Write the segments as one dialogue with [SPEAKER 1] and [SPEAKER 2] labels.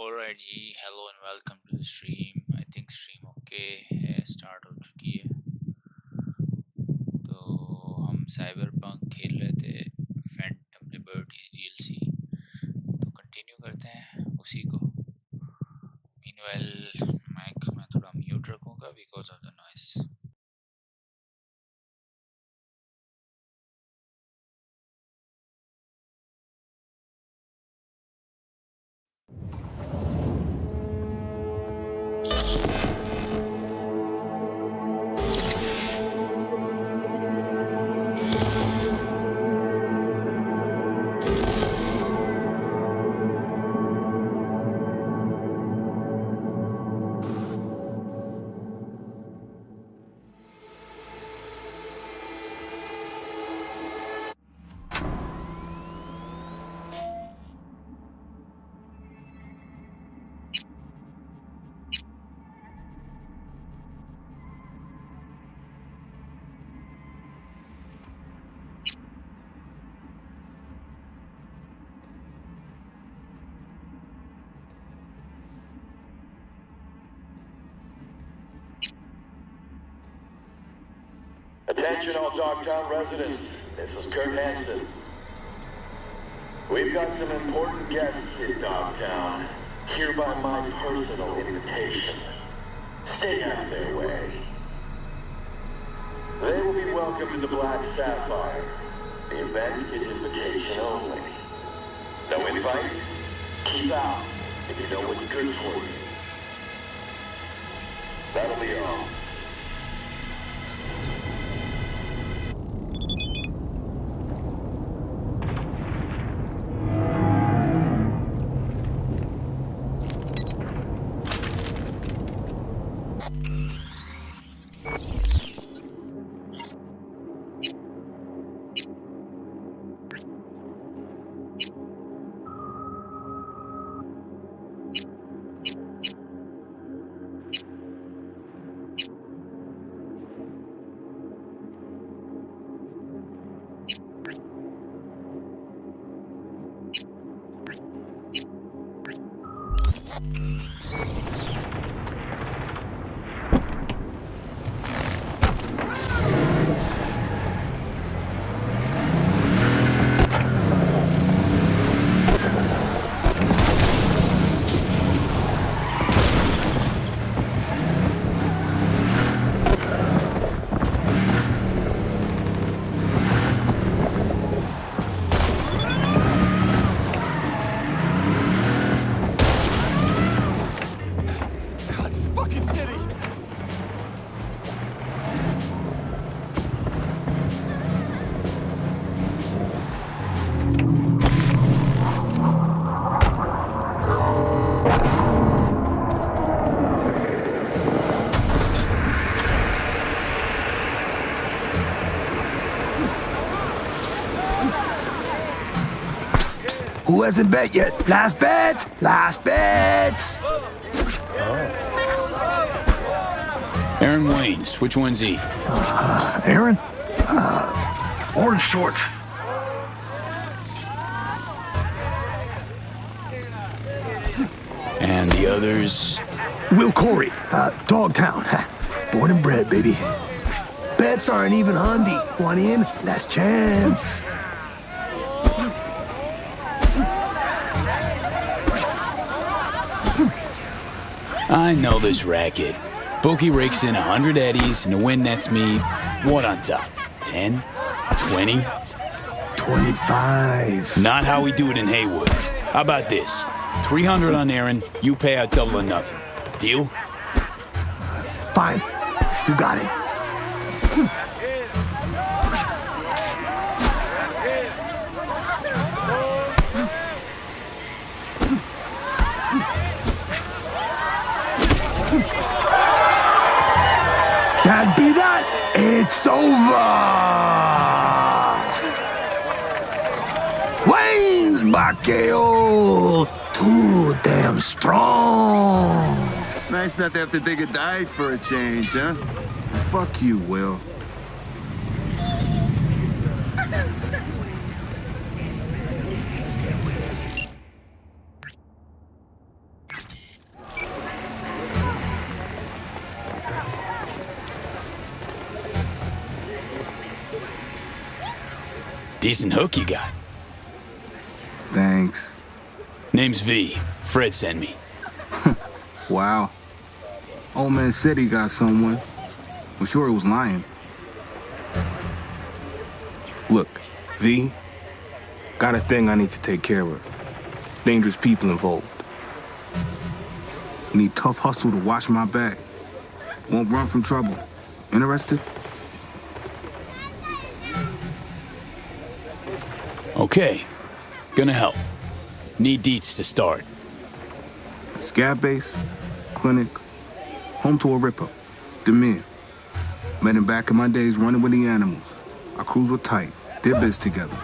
[SPEAKER 1] Alright ji, hello and welcome to the stream. I think stream okay है, start हो चुकी है। तो हम साइबरपंक खेल रहे थे, फैंटम लिबर्टी डीएलसी। तो कंटिन्यू करते हैं उसी को। मीनवाइल माइक मैं थोड़ा म्यूट रखूँगा because of the noise.
[SPEAKER 2] Attention all Dogtown residents, this is Kurt Hansen. We've got some important guests in Dogtown, here by my personal invitation. Stay out of their way. They will be welcomed to the Black Sapphire. The event is invitation only. No invite? Keep out, if you know what's good for you. That'll be all.
[SPEAKER 3] Who hasn't bet yet? Last bet! Last bets!
[SPEAKER 4] Aaron Waynes, which one's he?
[SPEAKER 3] Aaron? Orange shorts.
[SPEAKER 4] And the others?
[SPEAKER 3] Will Corey, Dogtown. Born and bred, baby. Bets aren't even handy. One in, last chance.
[SPEAKER 4] I know this racket. Bookie rakes in 100 eddies, and the win nets me, what on top? 10? 20?
[SPEAKER 3] 25.
[SPEAKER 4] Not how we do it in Haywood. How about this? 300 on Aaron, you pay out double or nothing. Deal?
[SPEAKER 3] Fine. You got it. That'd be that. It's over. Wayne's Backeo. Too damn strong.
[SPEAKER 5] Nice not to have to take a dive for a change, huh? Fuck you, Will.
[SPEAKER 4] Decent hook you got.
[SPEAKER 5] Thanks.
[SPEAKER 4] Name's V. Fred sent me.
[SPEAKER 5] Wow. Old man said he got someone. I'm sure he was lying.
[SPEAKER 3] Look, V, got a thing I need to take care of. Dangerous people involved.
[SPEAKER 5] Need tough hustle to watch my back. Won't run from trouble. Interested?
[SPEAKER 4] Okay. Gonna help. Need deets to start.
[SPEAKER 5] Scav base, clinic, home to a ripper, the men. Met him back in my days running with the animals. Our crews were tight, did biz together.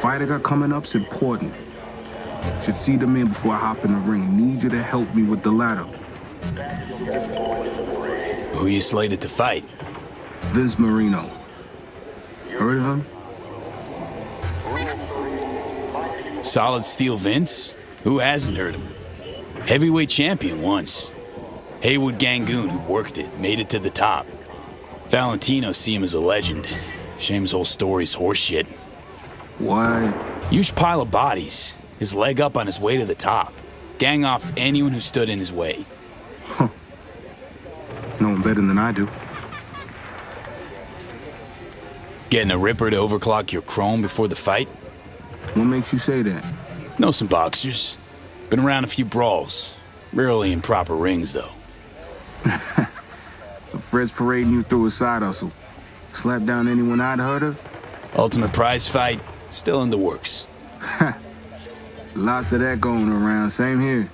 [SPEAKER 5] Fight I got coming up's important. Should see the men before I hop in the ring. Need you to help me with the ladder.
[SPEAKER 4] Who you slated to fight?
[SPEAKER 5] Vince Marino. Heard of him?
[SPEAKER 4] Solid Steel Vince? Who hasn't heard of him? Heavyweight champion once. Haywood Gangoon, who worked it, made it to the top. Valentino see him as a legend. Shame his whole story's horseshit.
[SPEAKER 5] What?
[SPEAKER 4] Huge pile of bodies. His leg up on his way to the top. Gang off anyone who stood in his way.
[SPEAKER 5] Huh. Know him better than I do.
[SPEAKER 4] Getting a Ripper to overclock your Chrome before the fight?
[SPEAKER 5] What makes you say that?
[SPEAKER 4] Know some boxers. Been around a few brawls. Rarely in proper rings, though.
[SPEAKER 5] Fred's parading you through a side hustle. Slap down anyone I'd heard of?
[SPEAKER 4] Ultimate prize fight, still in the works.
[SPEAKER 5] Lots of that going around, same here.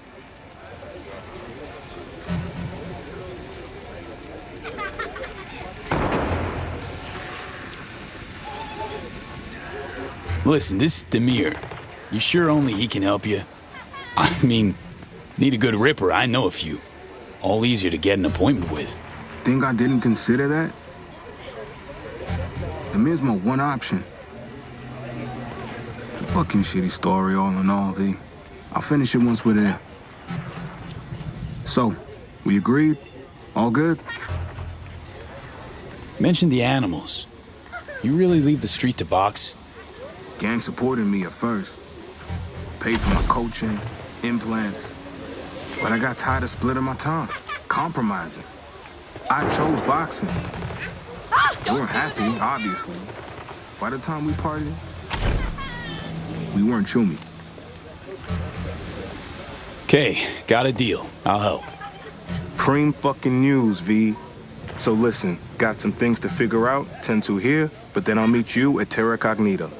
[SPEAKER 4] Listen, this Demir, you sure only he can help you? I mean, need a good Ripper, I know a few. All easier to get an appointment with.
[SPEAKER 5] Think I didn't consider that? The mir's my one option. It's a fucking shitty story all in all, V. I'll finish it once we're there. So, we agreed? All good?
[SPEAKER 4] Mention the animals. You really leave the street to box?
[SPEAKER 5] Gang supported me at first. Paid for my coaching, implants. But I got tired of splitting my time, compromising. I chose boxing. We weren't happy, obviously. By the time we partied, we weren't chummy.
[SPEAKER 4] Okay, got a deal. I'll help.
[SPEAKER 3] Cream fucking news, V. So listen, got some things to figure out, tend to here, but then I'll meet you at Terra Cognita.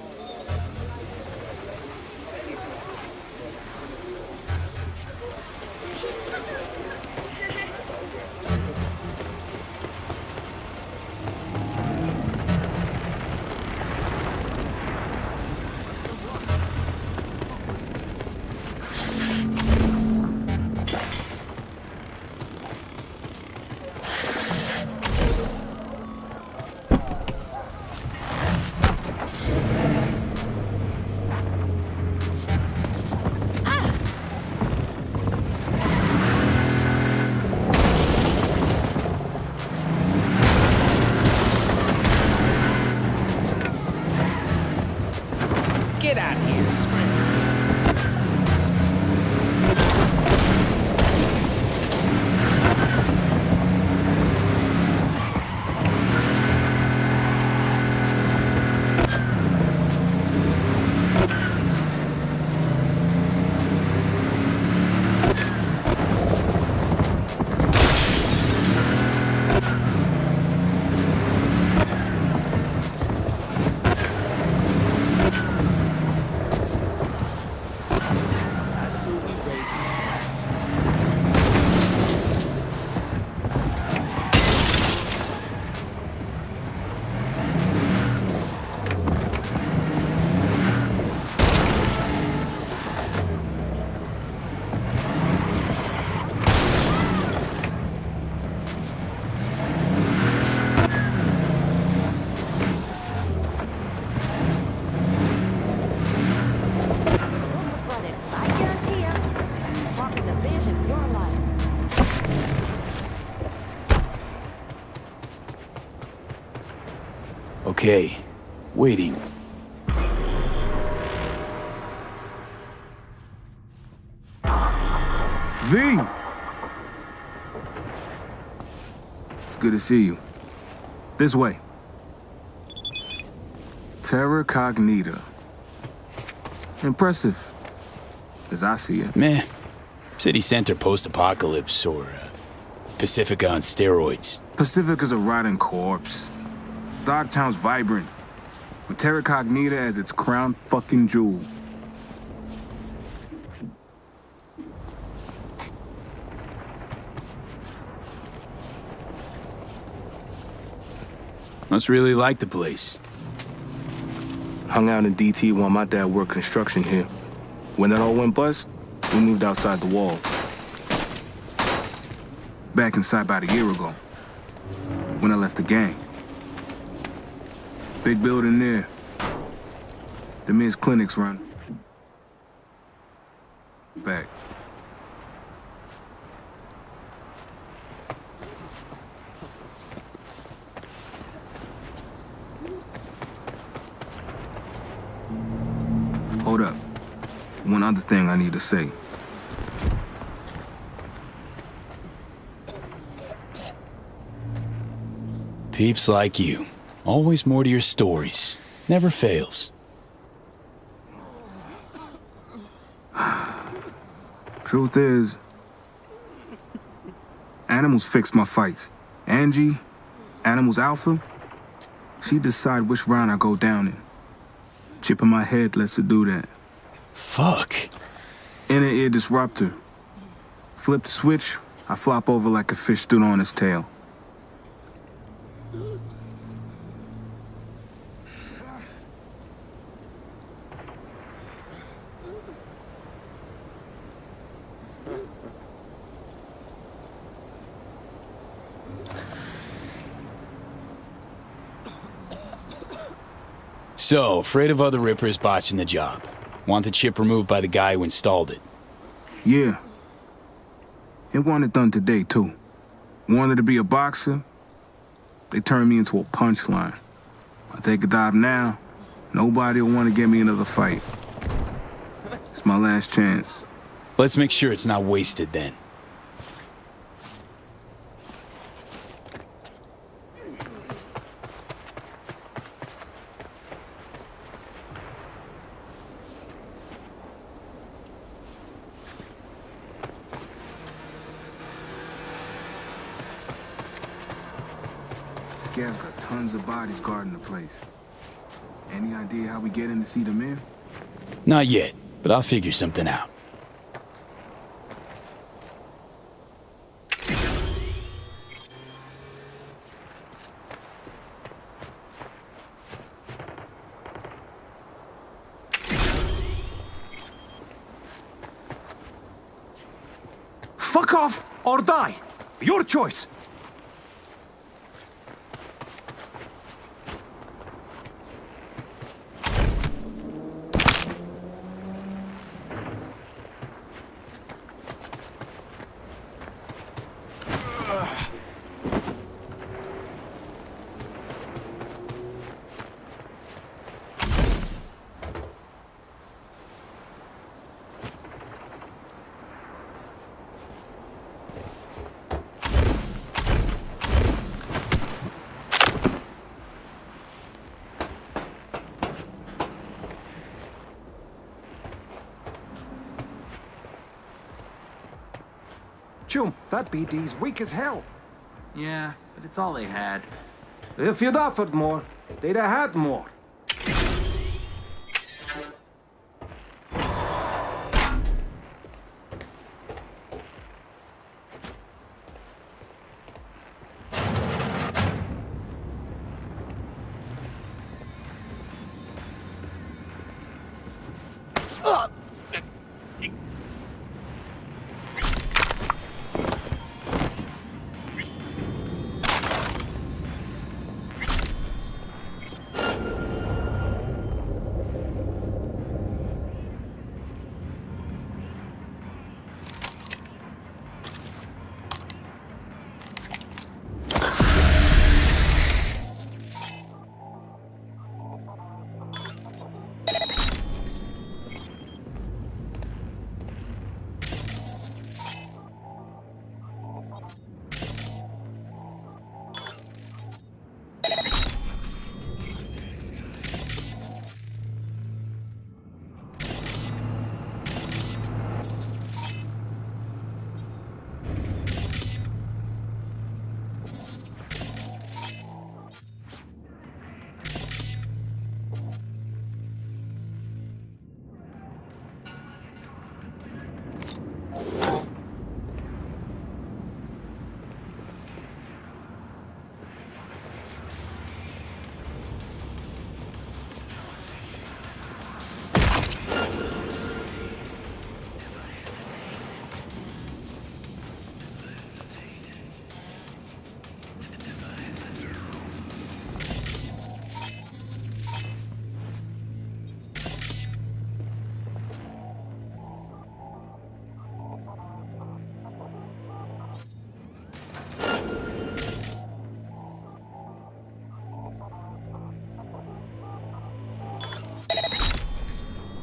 [SPEAKER 6] Get out here,
[SPEAKER 4] Okay, waiting.
[SPEAKER 5] V! It's good to see you. This way. Terra Cognita. Impressive, as I see it.
[SPEAKER 4] Meh. City center post-apocalypse or Pacifica on steroids.
[SPEAKER 5] Pacifica's a rotting corpse. Dogtown's vibrant, with Terra Cognita as its crown fucking jewel.
[SPEAKER 4] Must really like the place.
[SPEAKER 5] Hung out in DT while my dad worked construction here. When that all went bust, we moved outside the wall. Back inside about a year ago, when I left the gang. Big building there. The men's clinics run. Back. Hold up. One other thing I need to say.
[SPEAKER 4] Peeps like you. Always more to your stories. Never fails.
[SPEAKER 5] Truth is, Animals fix my fights. Angie, Animals Alpha, she decide which round I go down in. Chip in my head lets her do that.
[SPEAKER 4] Fuck.
[SPEAKER 5] Inner ear disruptor. Flip the switch, I flop over like a fish stood on its tail.
[SPEAKER 4] So, afraid of other rippers botching the job. Want the chip removed by the guy who installed it.
[SPEAKER 5] Yeah. It wanted done today, too. Wanted to be a boxer. They turned me into a punchline. I take a dive now, nobody will want to get me another fight. It's my last chance.
[SPEAKER 4] Let's make sure it's not wasted then.
[SPEAKER 5] Scav's got tons of bodies guarding the place. Any idea how we get in to see them in?
[SPEAKER 4] Not yet, but I'll figure something out.
[SPEAKER 3] Fuck off or die. Your choice. Chum, that BD's weak as hell.
[SPEAKER 6] Yeah, but it's all they had.
[SPEAKER 3] If you'd offered more, they'd have had more.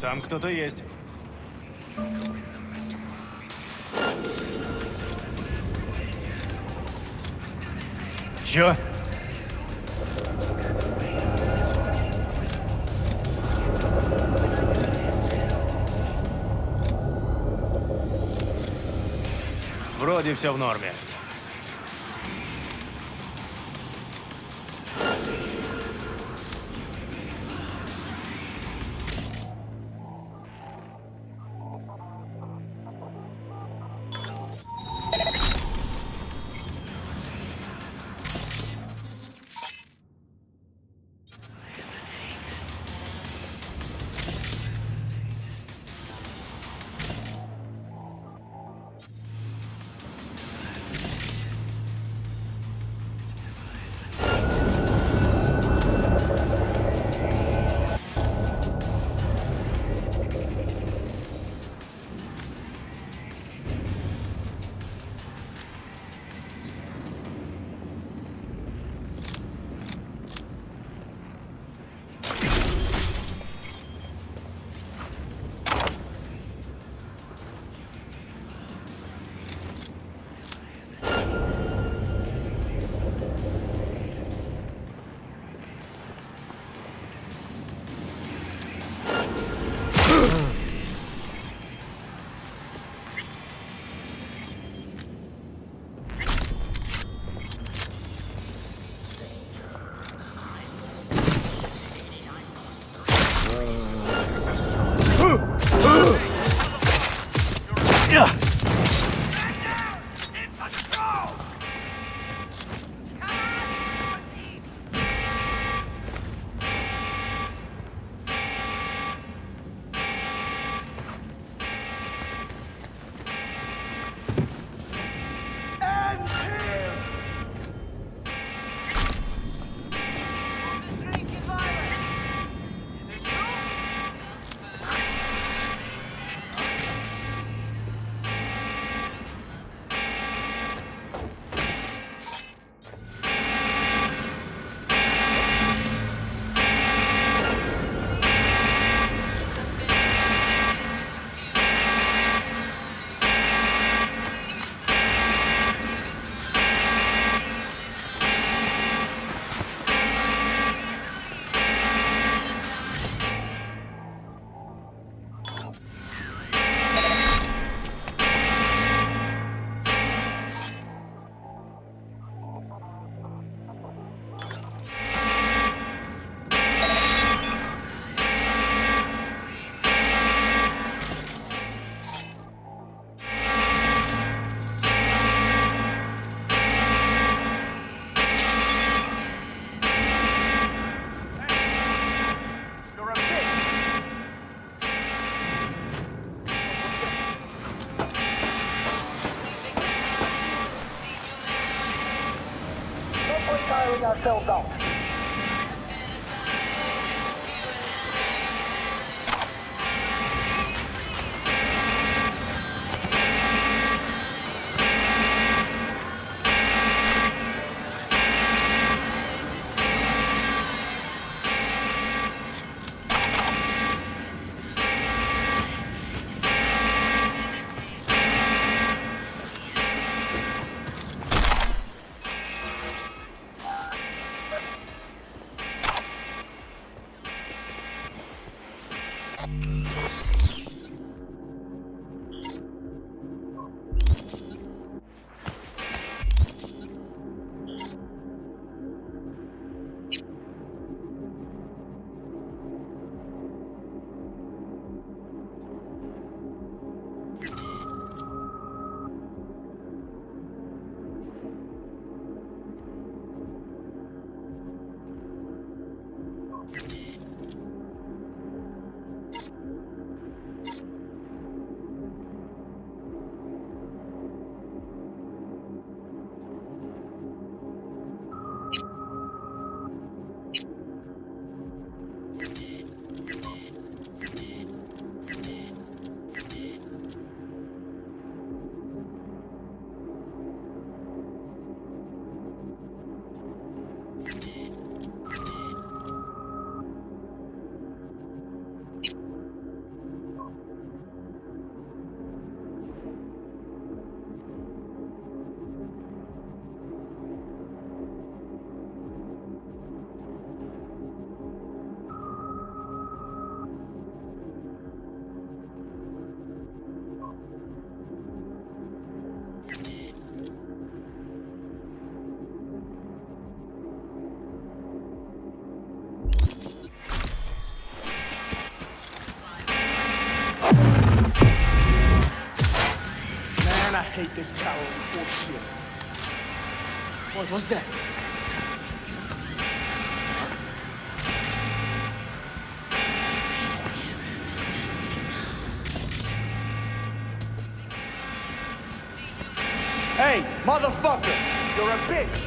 [SPEAKER 7] Там кто-то есть. Чё? Вроде все в норме.
[SPEAKER 8] ourselves out. Man, I hate this coward bullshit. What's that? Hey, motherfucker! You're a bitch!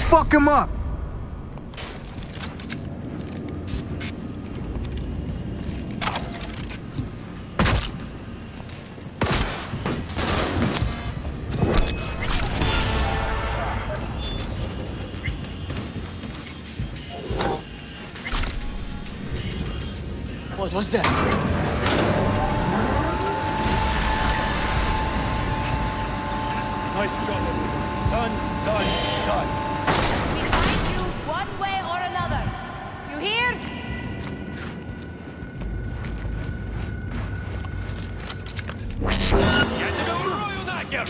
[SPEAKER 5] Fuck him up!
[SPEAKER 8] What's that? Nice job. Done.
[SPEAKER 9] We find you one way or another. You hear?
[SPEAKER 7] Я тебя урою нахер!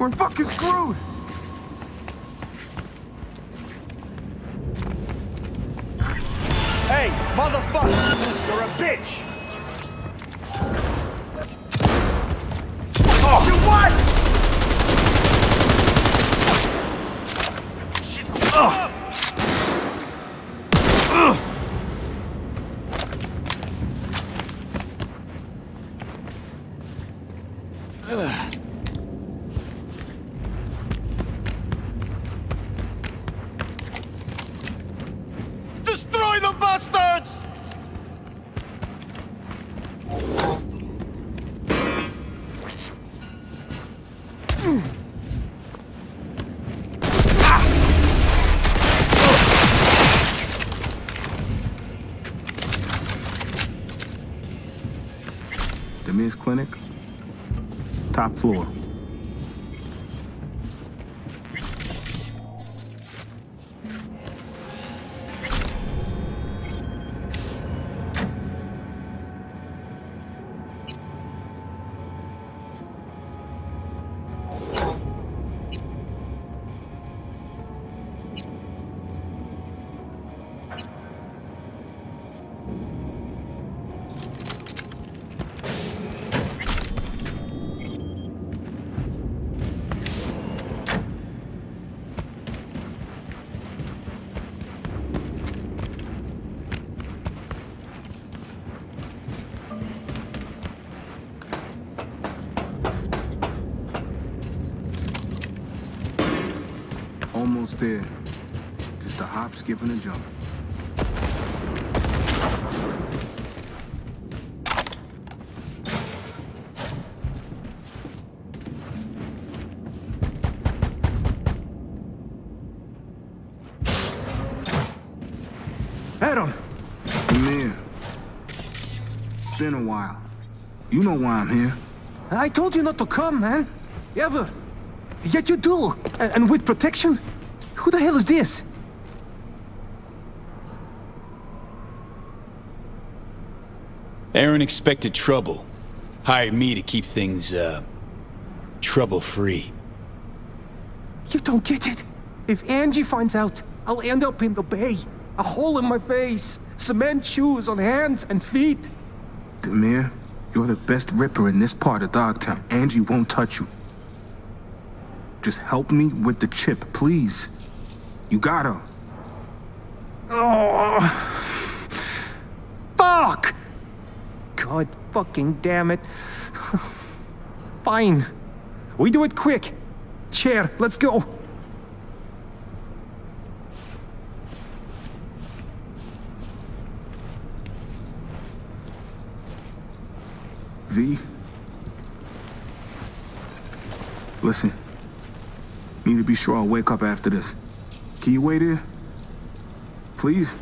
[SPEAKER 5] We're fucking screwed!
[SPEAKER 8] Hey, motherfucker! You're a bitch! Oh, you what? Shit.
[SPEAKER 7] Destroy the bastards!
[SPEAKER 5] Demir's clinic, top floor. Almost there. Just a hop, skip, and a jump.
[SPEAKER 3] Adam!
[SPEAKER 5] Demir. It's been a while. You know why I'm here.
[SPEAKER 3] I told you not to come, man. Ever. Yet you do. And with protection? Who the hell is this?
[SPEAKER 4] Aaron expected trouble. Hired me to keep things, trouble-free.
[SPEAKER 3] You don't get it. If Angie finds out, I'll end up in the bay. A hole in my face. Cement shoes on hands and feet.
[SPEAKER 5] Demir, you're the best ripper in this part of Dogtown. Angie won't touch you. Just help me with the chip, please. You gotta.
[SPEAKER 3] Oh. Fuck! God fucking damn it. Fine. We do it quick. Chair, let's go.
[SPEAKER 5] V? Listen. Need to be sure I'll wake up after this. Can you wait here? Please?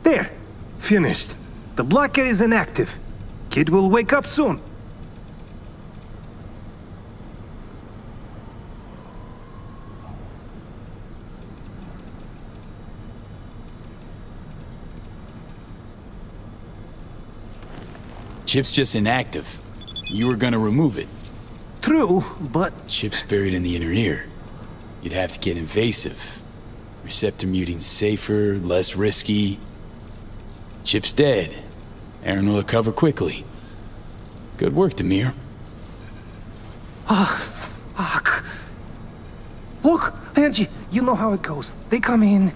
[SPEAKER 3] There. Finished. The blocker is inactive. Kid will wake up soon.
[SPEAKER 4] Chip's just inactive. You were gonna remove it.
[SPEAKER 3] True, but...
[SPEAKER 4] Chip's buried in the inner ear. You'd have to get invasive. Receptor muting's safer, less risky. Chip's dead. Aaron will recover quickly. Good work, Demir.
[SPEAKER 3] Ah, fuck. Look, Angie, you know how it goes. They come in,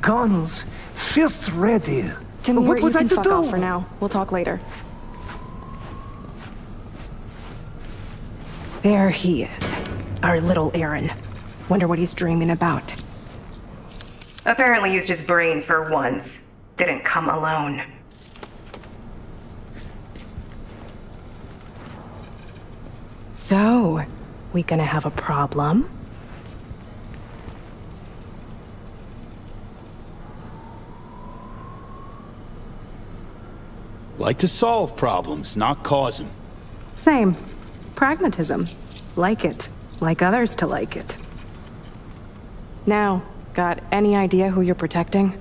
[SPEAKER 3] guns, fists ready.
[SPEAKER 10] Demir,
[SPEAKER 3] what was
[SPEAKER 10] you
[SPEAKER 3] I
[SPEAKER 10] can
[SPEAKER 3] to
[SPEAKER 10] fuck
[SPEAKER 3] do?
[SPEAKER 10] off for now. We'll talk later. There he is. Our little Aaron. Wonder what he's dreaming about. Apparently used his brain for once. Didn't come alone. So, we gonna have a problem?
[SPEAKER 4] Like to solve problems, not cause them.
[SPEAKER 10] Same. Pragmatism. Like it. Like others to like it. Now, got any idea who you're protecting?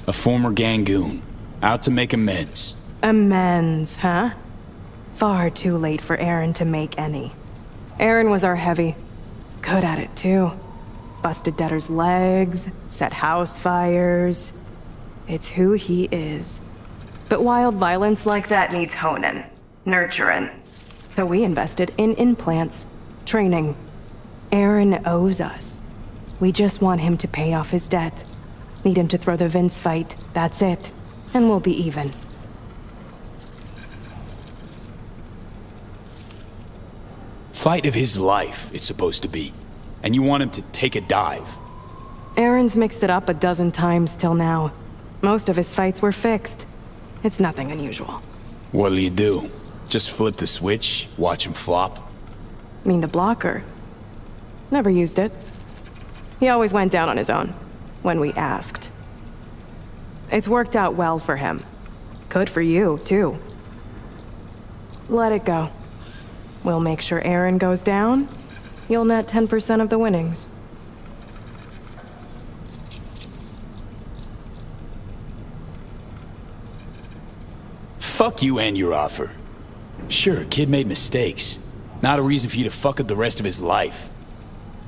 [SPEAKER 4] A former Gangoon, out to make amends.
[SPEAKER 10] Amends, huh? Far too late for Aaron to make any. Aaron was our heavy. Good at it, too. Busted debtors' legs, set house fires. It's who he is. But wild violence like that needs honing, nurturing. So we invested in implants, training. Aaron owes us. We just want him to pay off his debt. Need him to throw the Vince fight, that's it. And we'll be even.
[SPEAKER 4] Fight of his life, it's supposed to be. And you want him to take a dive.
[SPEAKER 10] Aaron's mixed it up a dozen times till now. Most of his fights were fixed. It's nothing unusual.
[SPEAKER 4] What'll you do? Just flip the switch, watch him flop?
[SPEAKER 10] Mean the blocker? Never used it. He always went down on his own, when we asked. It's worked out well for him. Good for you, too. Let it go. We'll make sure Aaron goes down. You'll net 10% of the winnings.
[SPEAKER 4] Fuck you and your offer. Sure, kid made mistakes. Not a reason for you to fuck up the rest of his life.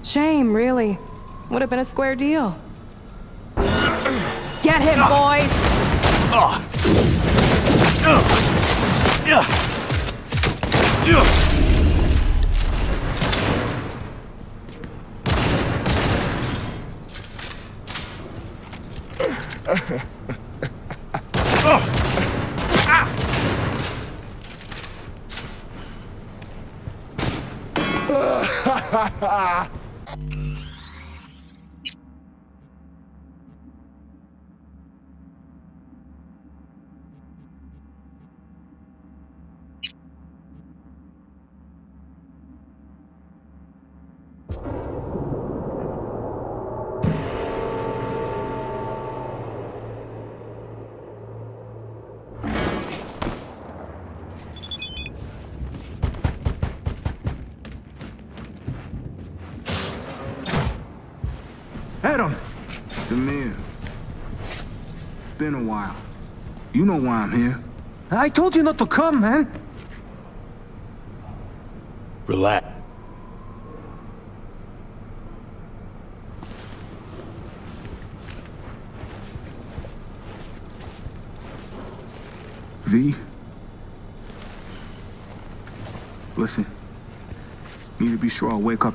[SPEAKER 10] Shame, really. Would have been a square deal. Get him, boys!
[SPEAKER 3] Adam!
[SPEAKER 5] Demir. Been a while. You know why I'm here.
[SPEAKER 3] I told you not to come, man.
[SPEAKER 4] Relax.
[SPEAKER 5] V? Listen. Need to be sure I wake up.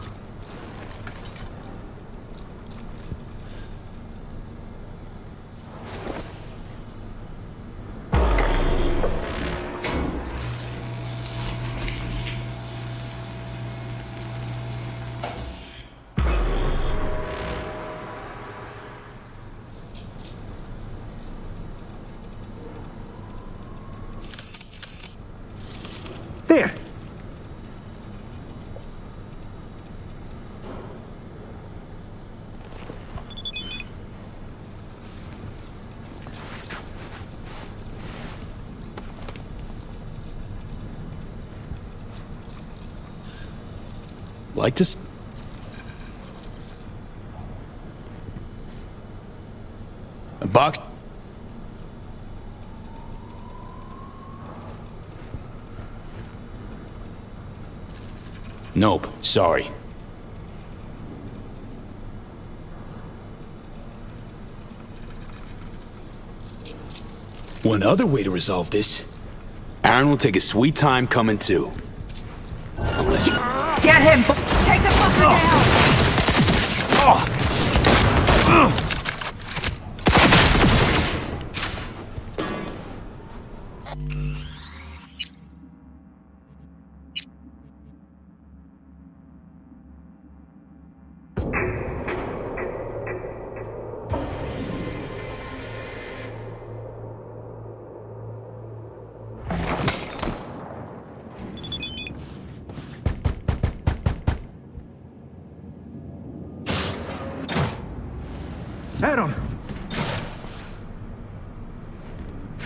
[SPEAKER 3] There!
[SPEAKER 4] Like to... A box? Nope, sorry. One other way to resolve this. Aaron will take a sweet time coming to. Unless you...
[SPEAKER 10] Get him! Take the fucker down!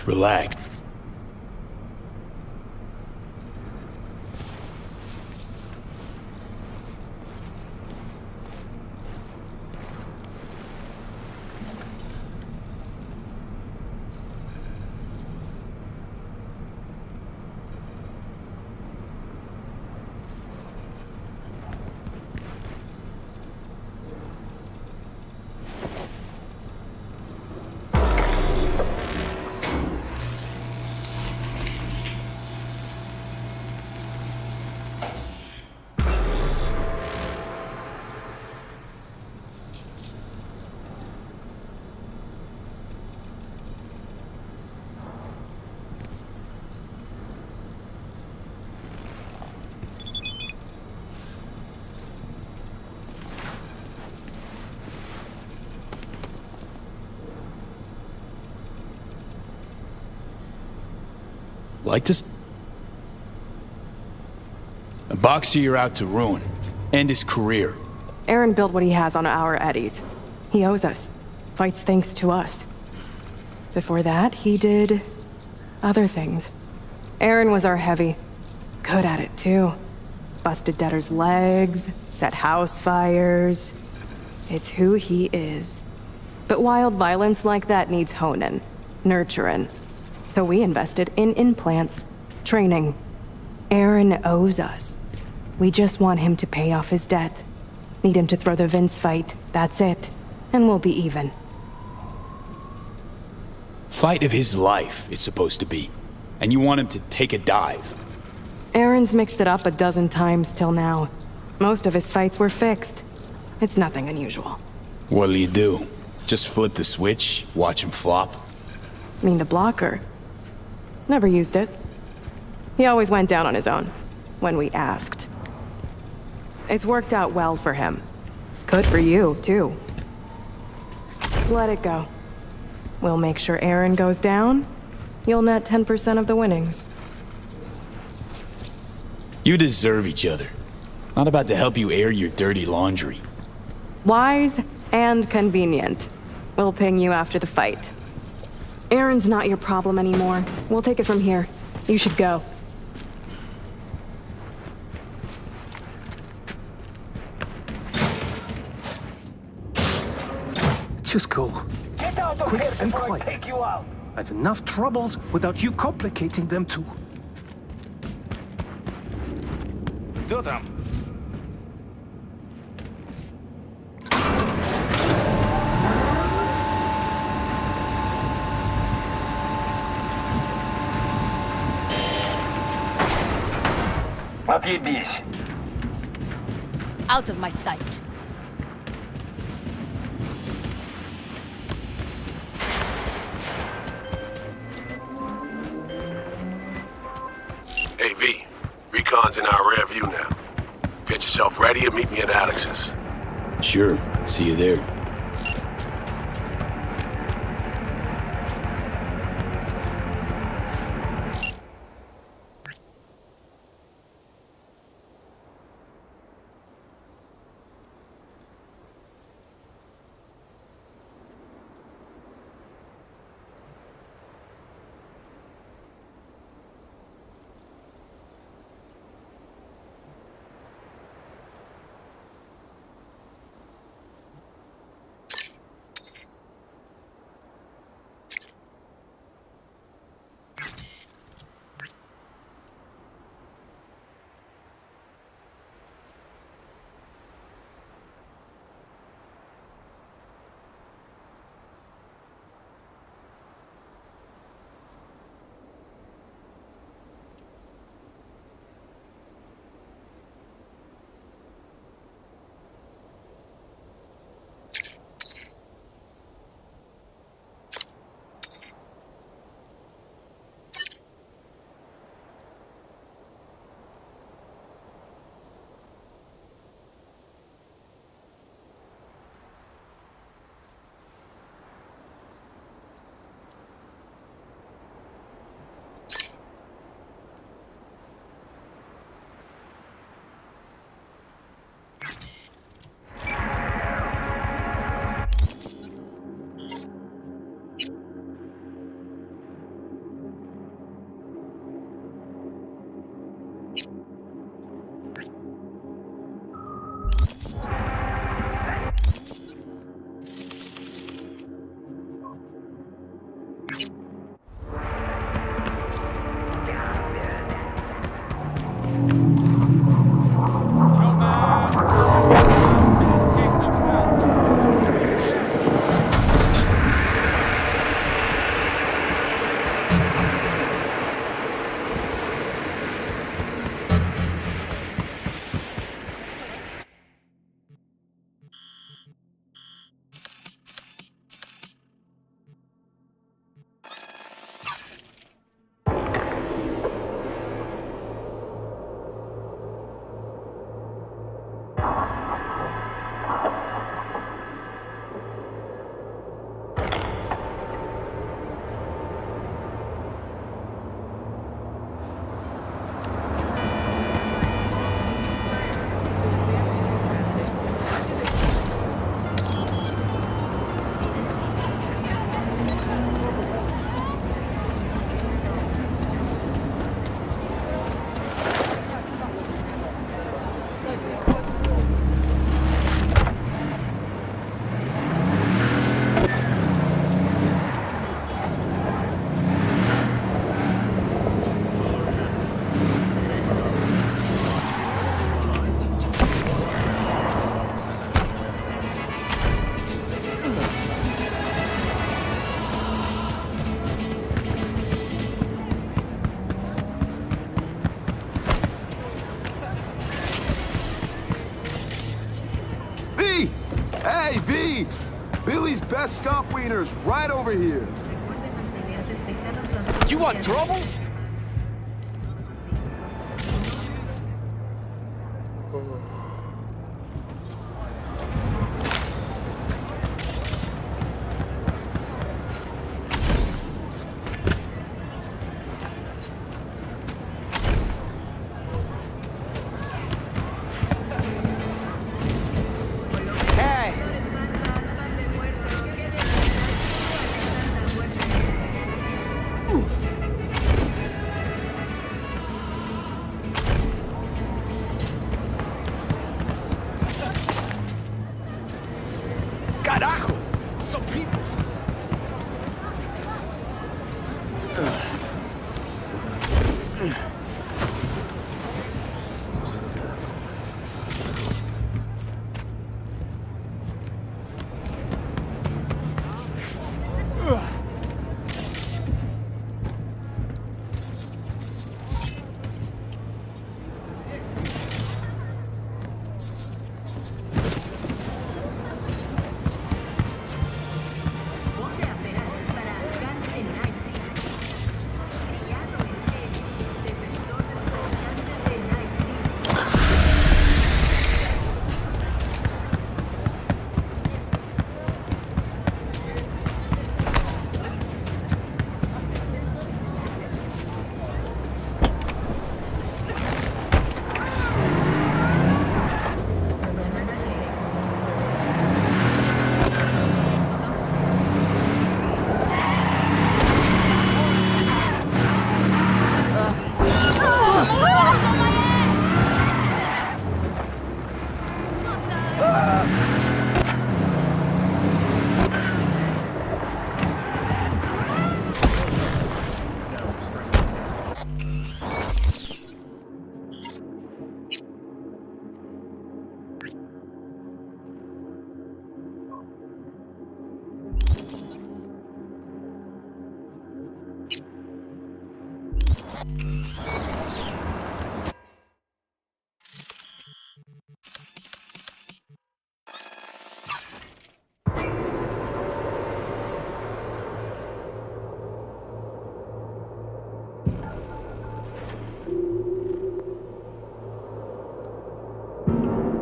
[SPEAKER 4] Relax. Like this? A boxer you're out to ruin. End his career.
[SPEAKER 10] Aaron built what he has on our eddies. He owes us. Fights thanks to us. Before that, he did other things. Aaron was our heavy. Good at it, too. Busted debtors' legs, set house fires. It's who he is. But wild violence like that needs honing, nurturing. So we invested in implants, training. Aaron owes us. We just want him to pay off his debt. Need him to throw the Vince fight, that's it. And we'll be even.
[SPEAKER 4] Fight of his life, it's supposed to be. And you want him to take a dive.
[SPEAKER 10] Aaron's mixed it up a dozen times till now. Most of his fights were fixed. It's nothing unusual.
[SPEAKER 4] What'll you do? Just flip the switch, watch him flop?
[SPEAKER 10] Mean the blocker? Never used it. He always went down on his own, when we asked. It's worked out well for him. Good for you, too. Let it go. We'll make sure Aaron goes down. You'll net 10% of the winnings.
[SPEAKER 4] You deserve each other. Not about to help you air your dirty laundry.
[SPEAKER 10] Wise and convenient. We'll ping you after the fight. Aaron's not your problem anymore. We'll take it from here. You should go.
[SPEAKER 3] Just go.
[SPEAKER 8] Get out of
[SPEAKER 3] Quick
[SPEAKER 8] here
[SPEAKER 3] and
[SPEAKER 8] before I
[SPEAKER 3] quiet.
[SPEAKER 8] take you out.
[SPEAKER 3] I've enough troubles without you complicating them too.
[SPEAKER 6] Кто там?
[SPEAKER 8] Отъебись.
[SPEAKER 9] Out of my sight.
[SPEAKER 11] Hey, V. Recon's in our rear view now. Get yourself ready and meet me at Alex's.
[SPEAKER 4] Sure, see you there.
[SPEAKER 7] best stuff wieners right over here.
[SPEAKER 8] You want trouble?
[SPEAKER 7] Carajo! Some people.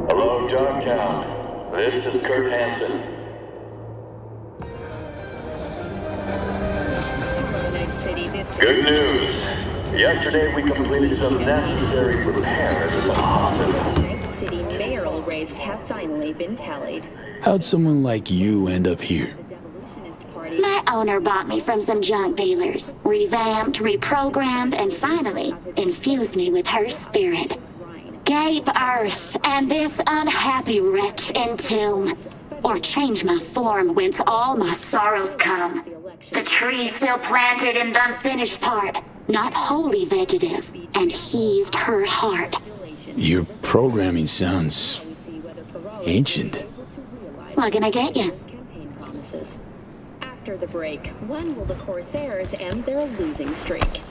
[SPEAKER 2] Hello, Dogtown. This is Kurt Hansen. Good news. Yesterday we completed some necessary repairs at the hospital.
[SPEAKER 12] City mayoral races have finally been tallied.
[SPEAKER 4] How'd someone like you end up here?
[SPEAKER 13] My owner bought me from some junk dealers, revamped, reprogrammed, and finally infused me with her spirit. Gape Earth and this unhappy wretch entomb, or change my form whence all my sorrows come. The tree still planted in the unfinished part, not wholly vegetative, and heaved her heart.
[SPEAKER 4] Your programming sounds ancient.
[SPEAKER 13] What can I get you?
[SPEAKER 12] After the break, when will the Corsairs end their losing streak?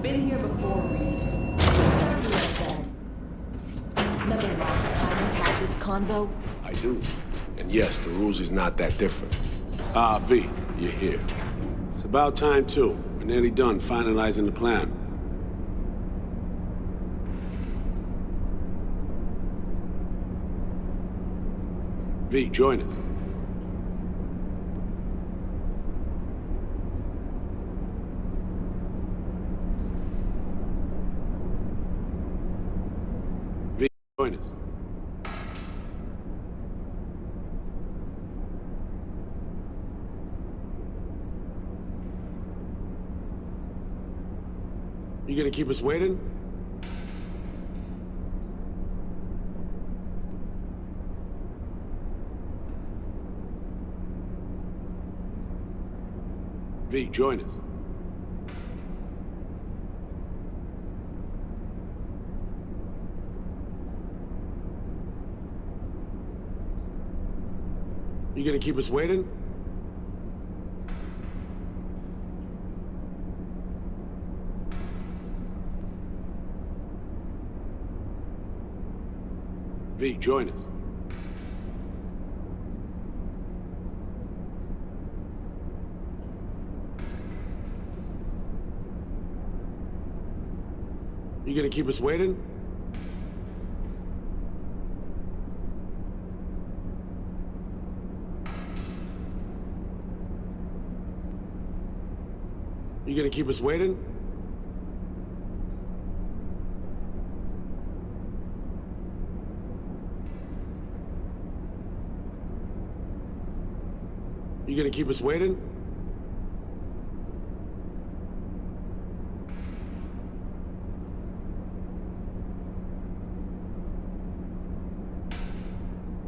[SPEAKER 14] Been here before, Reed. Remember last time we had this convo?
[SPEAKER 11] I do. And yes, the rules is not that different. V, you're here. It's about time, too. We're nearly done finalizing the plan. V, join us. V, join us. You gonna keep us waiting? V, join us. You gonna keep us waiting? V, join us. You gonna keep us waiting? You gonna keep us waiting? You gonna keep us waiting?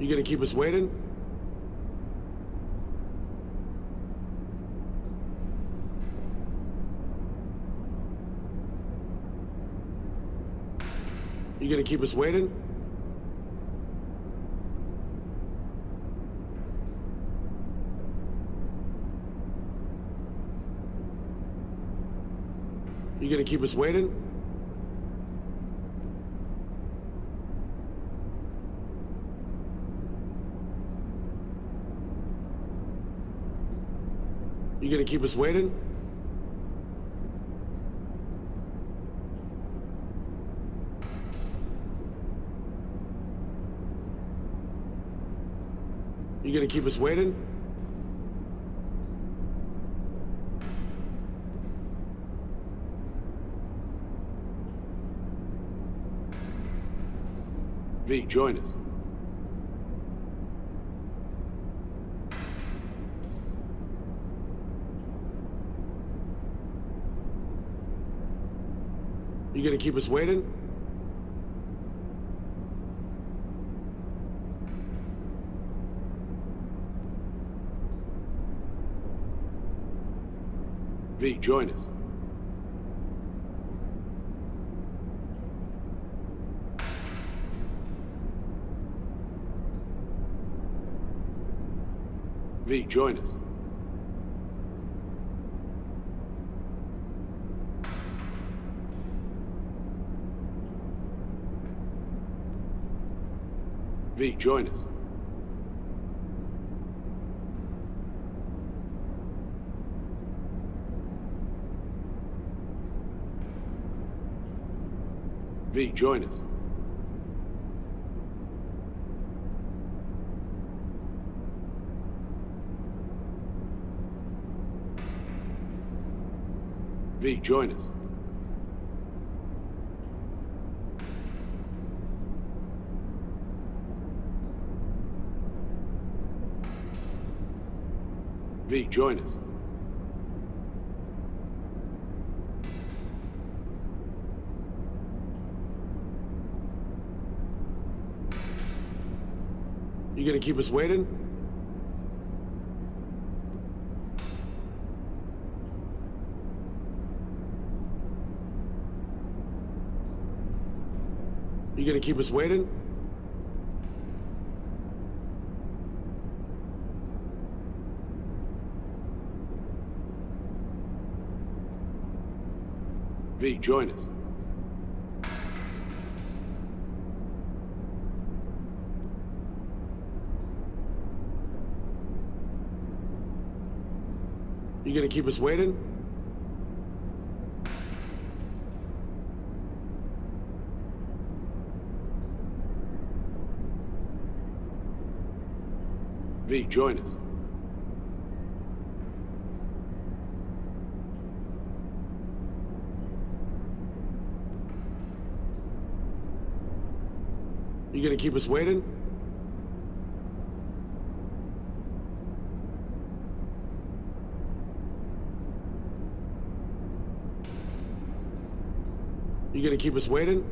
[SPEAKER 11] You gonna keep us waiting? You gonna keep us waiting? You gonna keep us waiting? You gonna keep us waiting? You gonna keep us waiting? V, join us. You gonna keep us waiting? V, join us. V, join us. V, join us. V, join us. V, join us. V, join us. You gonna keep us waiting? You gonna keep us waiting? V, join us. You gonna keep us waiting? V, join us. You gonna keep us waiting? You gonna keep us waiting?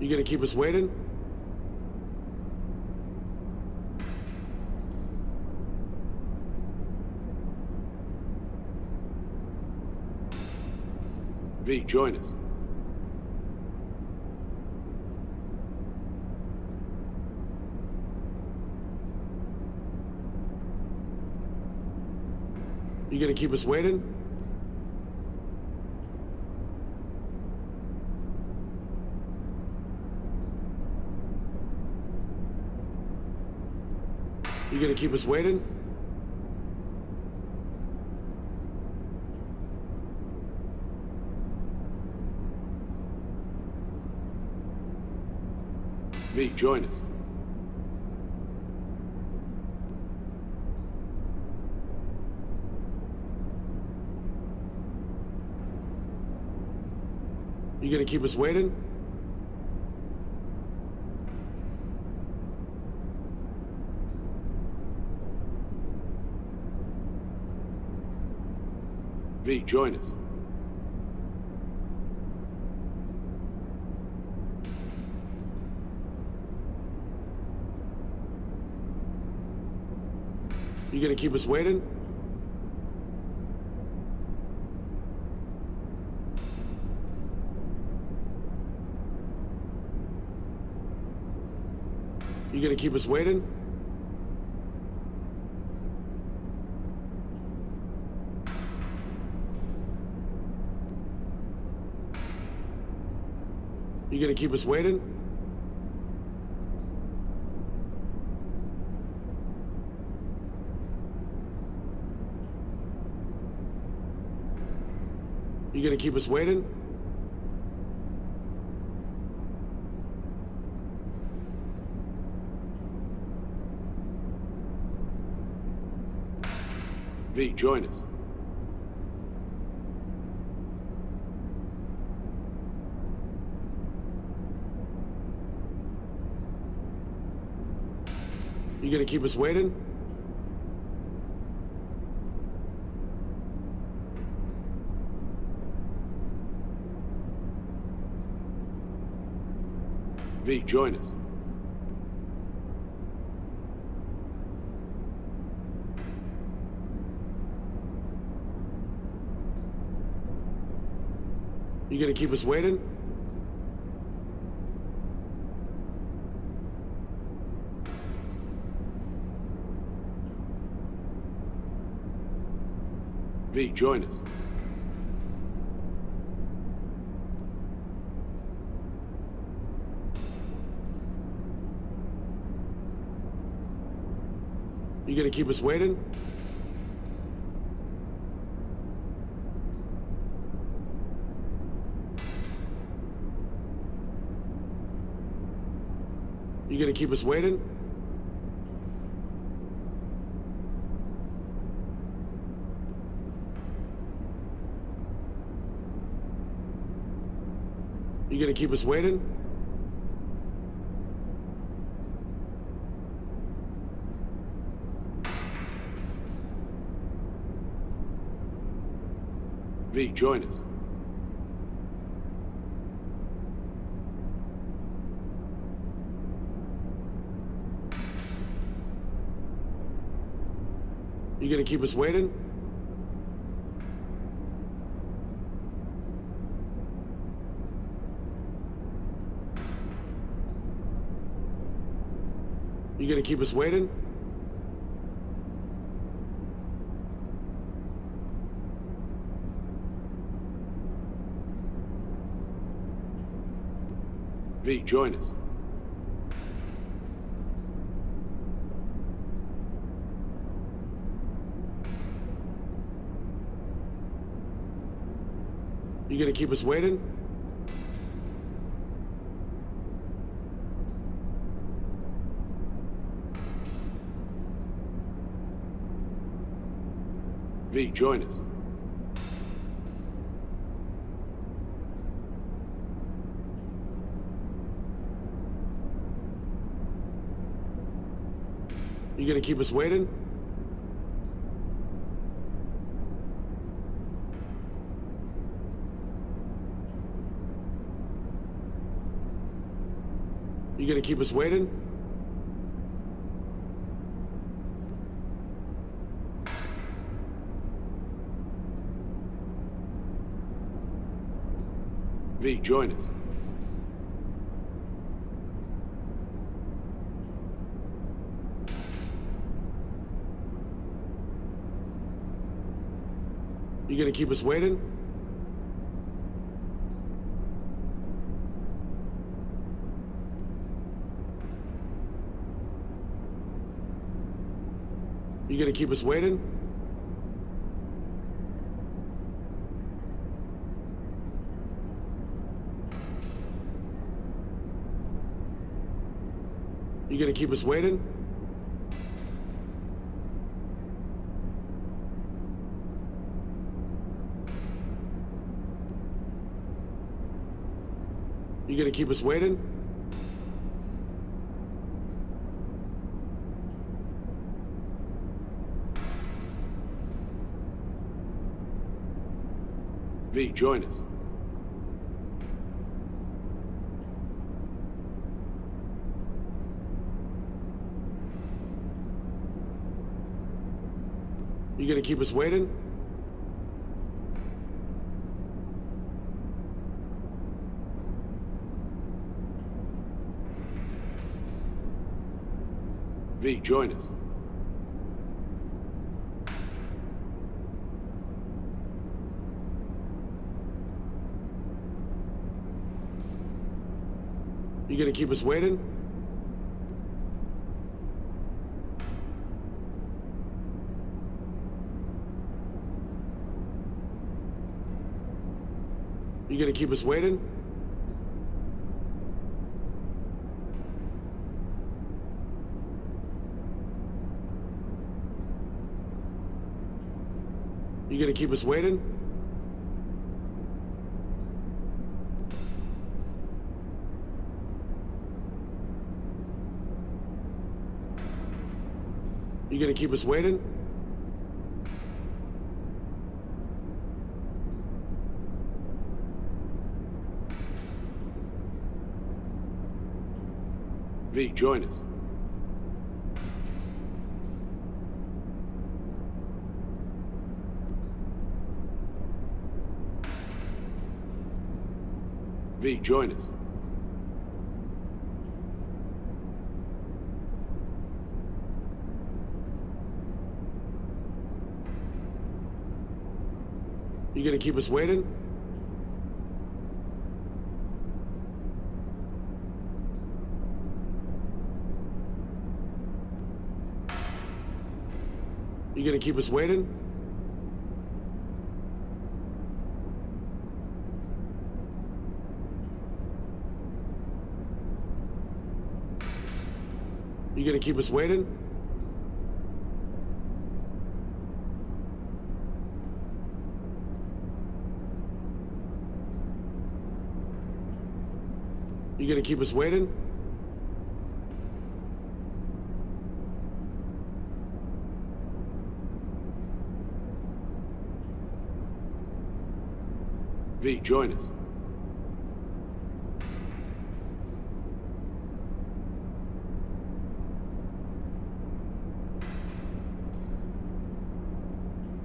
[SPEAKER 11] You gonna keep us waiting? V, join us. You gonna keep us waiting? You gonna keep us waiting? V, join us. You gonna keep us waiting? V, join us. You gonna keep us waiting? You gonna keep us waiting? You gonna keep us waiting? You gonna keep us waiting? V, join us. You gonna keep us waiting? V, join us. You gonna keep us waiting? V, join us. You gonna keep us waiting? You gonna keep us waiting? You gonna keep us waiting? V, join us. You gonna keep us waiting? You gonna keep us waiting? V, join us. You gonna keep us waiting? V, join us. You gonna keep us waiting? You gonna keep us waiting? V, join us. You gonna keep us waiting? You gonna keep us waiting? You gonna keep us waiting? You gonna keep us waiting? V, join us. You gonna keep us waiting? V, join us. You gonna keep us waiting? You gonna keep us waiting? You gonna keep us waiting? You gonna keep us waiting? V, join us. V, join us. You gonna keep us waiting? You gonna keep us waiting? You gonna keep us waiting? You gonna keep us waiting? V, join us.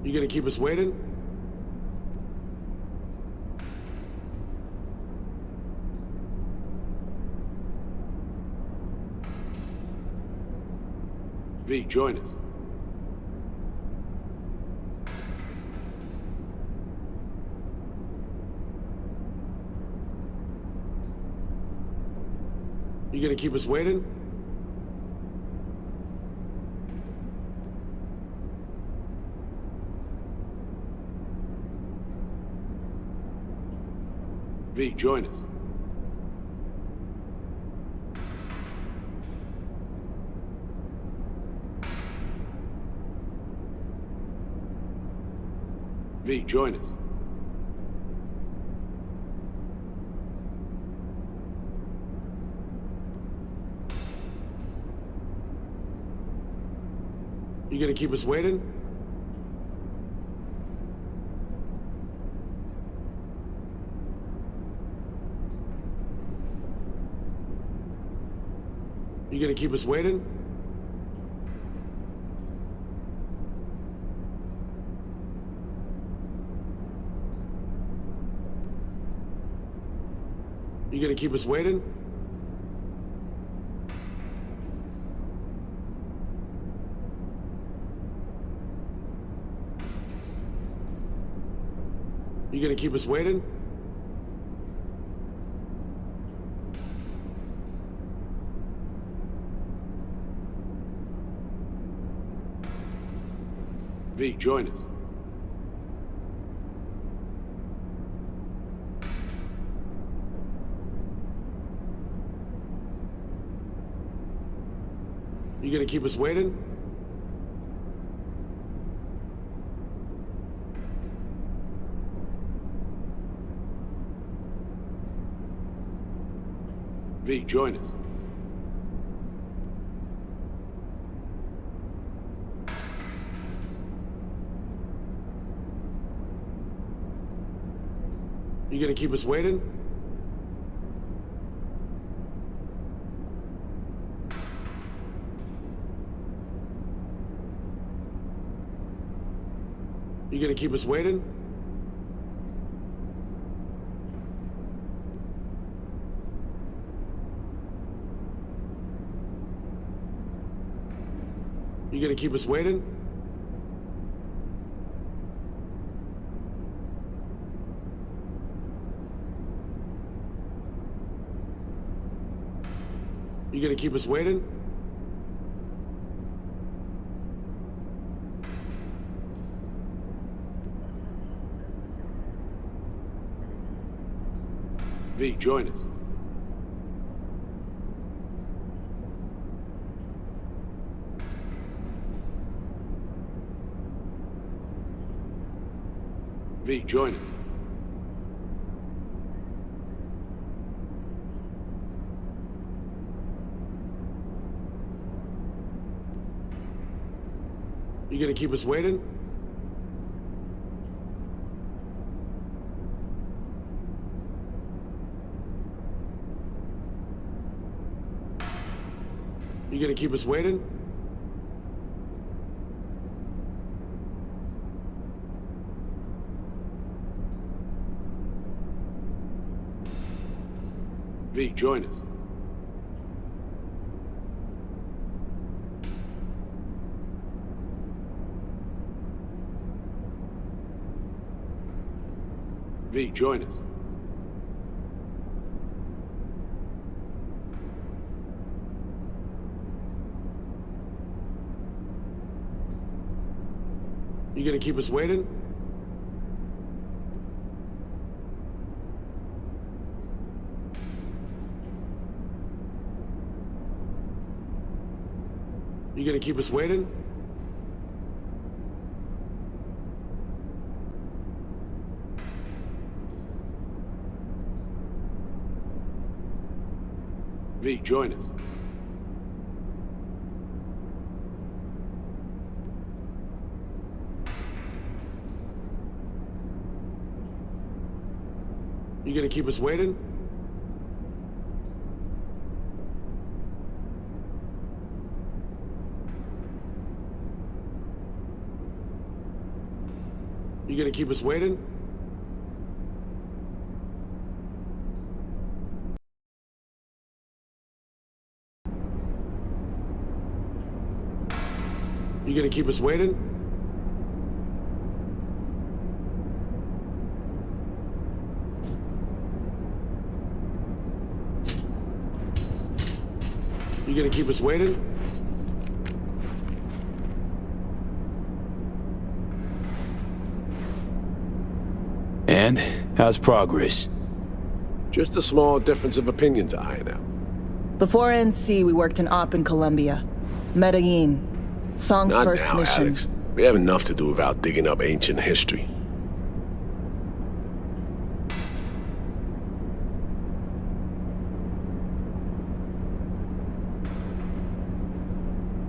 [SPEAKER 11] You gonna keep us waiting? V, join us. You gonna keep us waiting? V, join us. V, join us. You gonna keep us waiting? You gonna keep us waiting? You gonna keep us waiting? You gonna keep us waiting? V, join us. You gonna keep us waiting? V, join us. You gonna keep us waiting? You gonna keep us waiting? You gonna keep us waiting? You gonna keep us waiting? V, join us. V, join us. You gonna keep us waiting? You gonna keep us waiting? V, join us. V, join us. You gonna keep us waiting? You gonna keep us waiting? V, join us. You gonna keep us waiting? You gonna keep us waiting? You gonna keep us waiting? You gonna keep us waiting?
[SPEAKER 4] And how's progress?
[SPEAKER 11] Just a small difference of opinion to iron out.
[SPEAKER 14] Before NC, we worked in op in Colombia. Medellin. Song's
[SPEAKER 11] Not
[SPEAKER 14] first
[SPEAKER 11] now,
[SPEAKER 14] mission.
[SPEAKER 11] Alex. We have enough to do without digging up ancient history.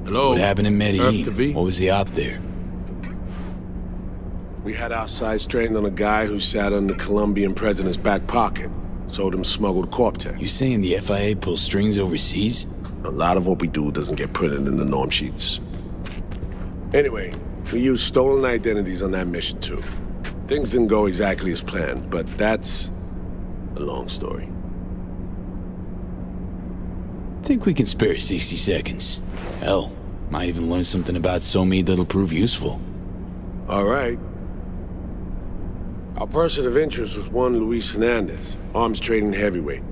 [SPEAKER 11] Hello?
[SPEAKER 4] What happened in
[SPEAKER 11] Earth to
[SPEAKER 4] Medellin?
[SPEAKER 11] V?
[SPEAKER 4] What was the op there?
[SPEAKER 11] We had our sights trained on a guy who sat on the Colombian president's back pocket. Sold him smuggled corp tech.
[SPEAKER 4] You saying the FIA pulls strings overseas?
[SPEAKER 11] A lot of what we do doesn't get printed in the norm sheets. Anyway, we used stolen identities on that mission too. Things didn't go exactly as planned, but that's a long story.
[SPEAKER 4] Think we can spare 60 seconds. Hell, might even learn something about Somi that'll prove useful.
[SPEAKER 11] All right. Our person of interest was one Luis Hernandez, arms trading heavyweight.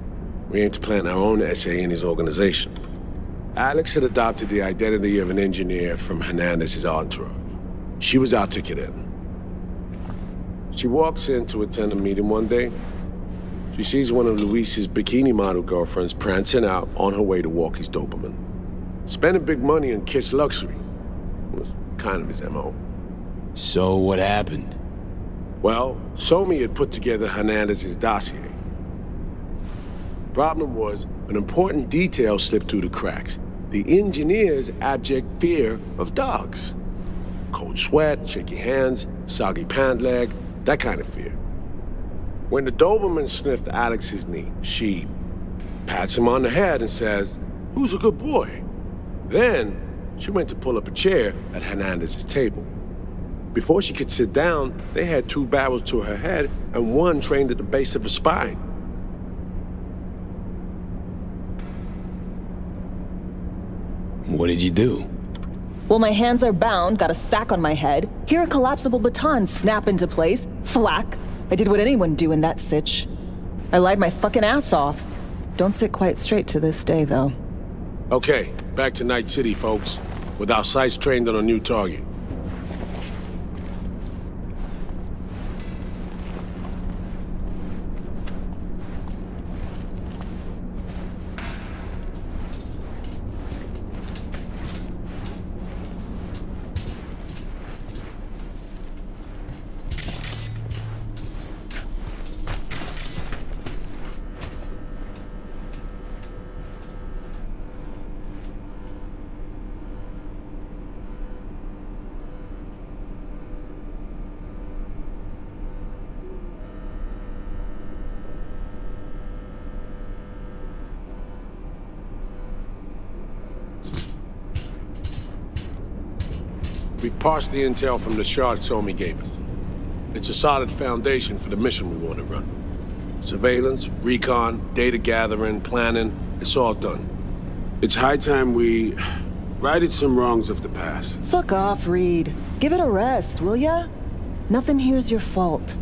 [SPEAKER 11] We aim to plant our own SA in his organization. Alex had adopted the identity of an engineer from Hernandez's entourage. She was our ticket in. She walks in to attend a meeting one day. She sees one of Luis's bikini model girlfriends prancing out on her way to walk his Doberman. Spending big money on kitsch luxury was kind of his MO.
[SPEAKER 4] So what happened?
[SPEAKER 11] Well, Somi had put together Hernandez's dossier. Problem was, an important detail slipped through the cracks. The engineer's abject fear of dogs. Cold sweat, shaky hands, soggy pant leg, that kind of fear. When the Doberman sniffed Alex's knee, she pats him on the head and says, "Who's a good boy?" Then, she went to pull up a chair at Hernandez's table. Before she could sit down, they had 2 barrels to her head and one trained at the base of her spine.
[SPEAKER 4] What did you do?
[SPEAKER 14] Well, my hands are bound, got a sack on my head. Here a collapsible baton snap into place. Thwack. I did what anyone do in that sitch. I lied my fucking ass off. Don't sit quite straight to this day, though.
[SPEAKER 11] Okay, back to Night City, folks. With our sights trained on a new target. We've parsed the intel from the shard Somi gave us. It's a solid foundation for the mission we want to run. Surveillance, recon, data gathering, planning, it's all done. It's high time we righted some wrongs of the past.
[SPEAKER 14] Fuck off, Reed. Give it a rest, will ya? Nothing here's your fault.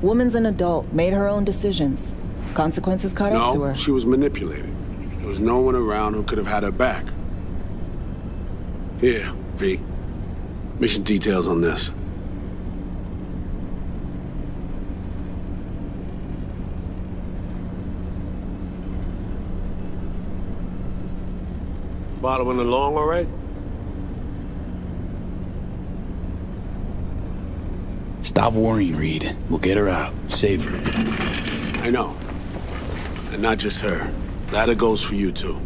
[SPEAKER 14] Woman's an adult, made her own decisions. Consequences caught up to her.
[SPEAKER 11] No, she was manipulated. There was no one around who could have had her back. Here, V. Mission details on this. Following along all right?
[SPEAKER 4] Stop worrying, Reed. We'll get her out. Save her.
[SPEAKER 11] I know. And not just her. That goes for you too.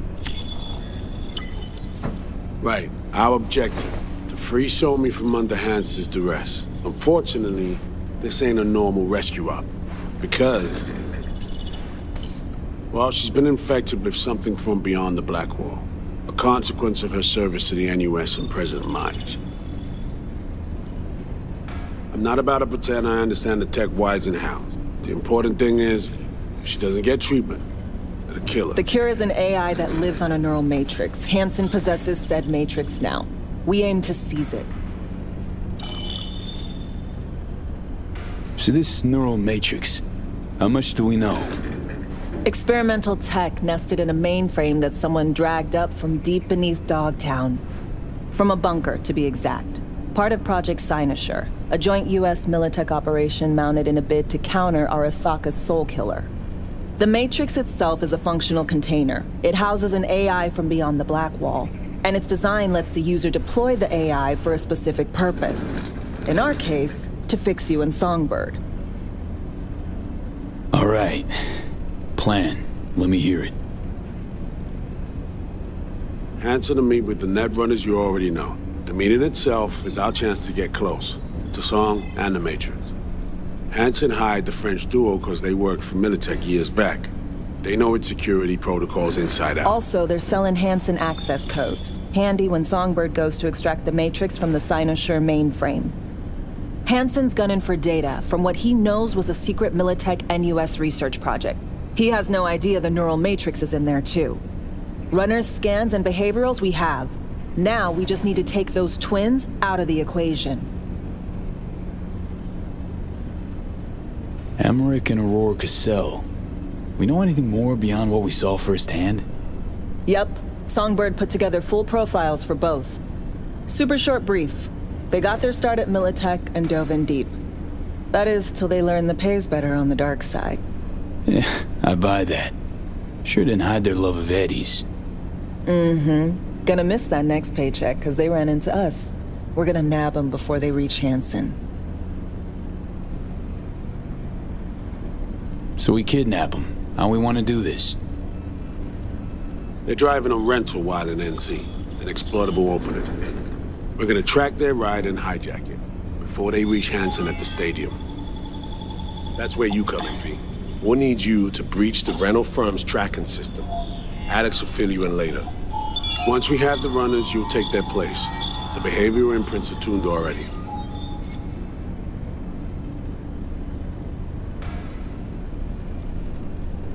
[SPEAKER 11] Right. Our objective. Free Somi from under Hans's duress. Unfortunately, this ain't a normal rescue op. Because, well, she's been infected with something from beyond the Black Wall. A consequence of her service to the NUS and President Mines. I'm not about to pretend I understand the tech whys and hows. The important thing is, if she doesn't get treatment, it'll kill her.
[SPEAKER 14] The cure is an AI that lives on a neural matrix. Hansen possesses said matrix now. We aim to seize it.
[SPEAKER 4] So this neural matrix, how much do we know?
[SPEAKER 14] Experimental tech nested in a mainframe that someone dragged up from deep beneath Dogtown. From a bunker, to be exact. Part of Project Cynosure, a joint US Militech operation mounted in a bid to counter Arasaka's soul killer. The matrix itself is a functional container. It houses an AI from beyond the Black Wall. And its design lets the user deploy the AI for a specific purpose. In our case, to fix you in Songbird.
[SPEAKER 4] All right. Plan. Let me hear it.
[SPEAKER 11] Hansen to meet with the netrunners you already know. The meeting itself is our chance to get close. To Song and the Matrix. Hansen hired the French duo because they worked for Militech years back. They know its security protocols inside out.
[SPEAKER 14] Also, they're selling Hansen access codes. Handy when Songbird goes to extract the Matrix from the Cynosure mainframe. Hansen's gunning for data from what he knows was a secret Militech NUS research project. He has no idea the neural matrix is in there too. Runners, scans, and behaviorals we have. Now we just need to take those twins out of the equation.
[SPEAKER 4] Emmerich and Aurora Cassell. We know anything more beyond what we saw firsthand?
[SPEAKER 14] Yep. Songbird put together full profiles for both. Super short brief. They got their start at Militech and dove in deep. That is, till they learned the pay's better on the dark side.
[SPEAKER 4] Yeah, I buy that. Sure didn't hide their love of Eddies.
[SPEAKER 14] Mm-hmm. Gonna miss that next paycheck, because they ran into us. We're gonna nab them before they reach Hansen.
[SPEAKER 4] So we kidnap them. How we want to do this?
[SPEAKER 11] They're driving a rental while in NC, an exploitable opening. We're gonna track their ride and hijack it before they reach Hansen at the stadium. That's where you come in, V. We'll need you to breach the rental firm's tracking system. Alex will fill you in later. Once we have the runners, you'll take their place. The behavioral imprints are tuned already.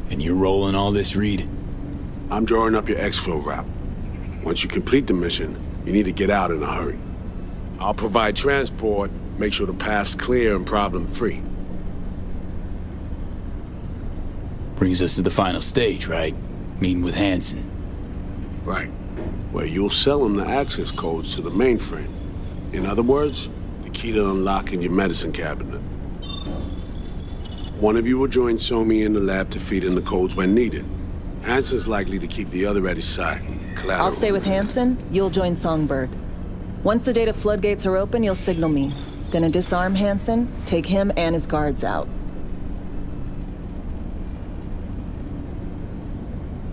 [SPEAKER 4] And you're rolling all this, Reed?
[SPEAKER 11] I'm drawing up your exfil route. Once you complete the mission, you need to get out in a hurry. I'll provide transport, make sure the path's clear and problem-free.
[SPEAKER 4] Brings us to the final stage, right? Meeting with Hansen.
[SPEAKER 11] Right. Where you'll sell him the access codes to the mainframe. In other words, the key to unlocking your medicine cabinet. One of you will join Somi in the lab to feed in the codes when needed. Hansen's likely to keep the other at his side. Collateral.
[SPEAKER 14] I'll stay with Hansen, you'll join Songbird. Once the data floodgates are open, you'll signal me. Gonna disarm Hansen, take him and his guards out.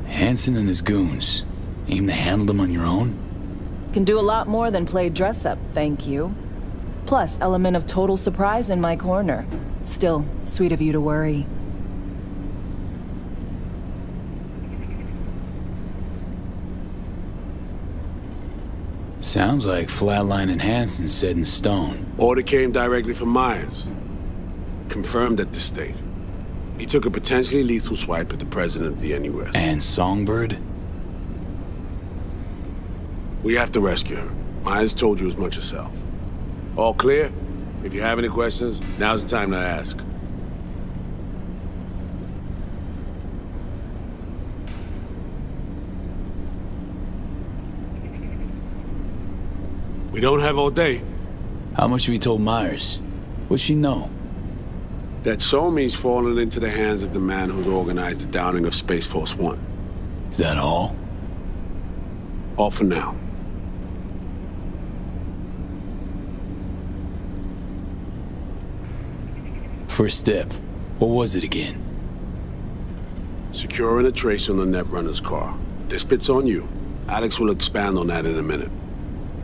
[SPEAKER 4] Hansen and his goons. Aim to handle them on your own?
[SPEAKER 14] Can do a lot more than play dress-up, thank you. Plus, element of total surprise in my corner. Still, sweet of you to worry.
[SPEAKER 4] Sounds like Flatline and Hansen set in stone.
[SPEAKER 11] Order came directly from Myers. Confirmed at the state. He took a potentially lethal swipe at the president of the NUS.
[SPEAKER 4] And Songbird?
[SPEAKER 11] We have to rescue her. Myers told you as much herself. All clear? If you have any questions, now's the time to ask. We don't have all day.
[SPEAKER 4] How much have you told Myers? What's she know?
[SPEAKER 11] That Somi's fallen into the hands of the man who's organized the downing of Space Force One.
[SPEAKER 4] Is that all?
[SPEAKER 11] All for now.
[SPEAKER 4] First step. What was it again?
[SPEAKER 11] Securing a trace on the Netrunner's car. This bit's on you. Alex will expand on that in a minute.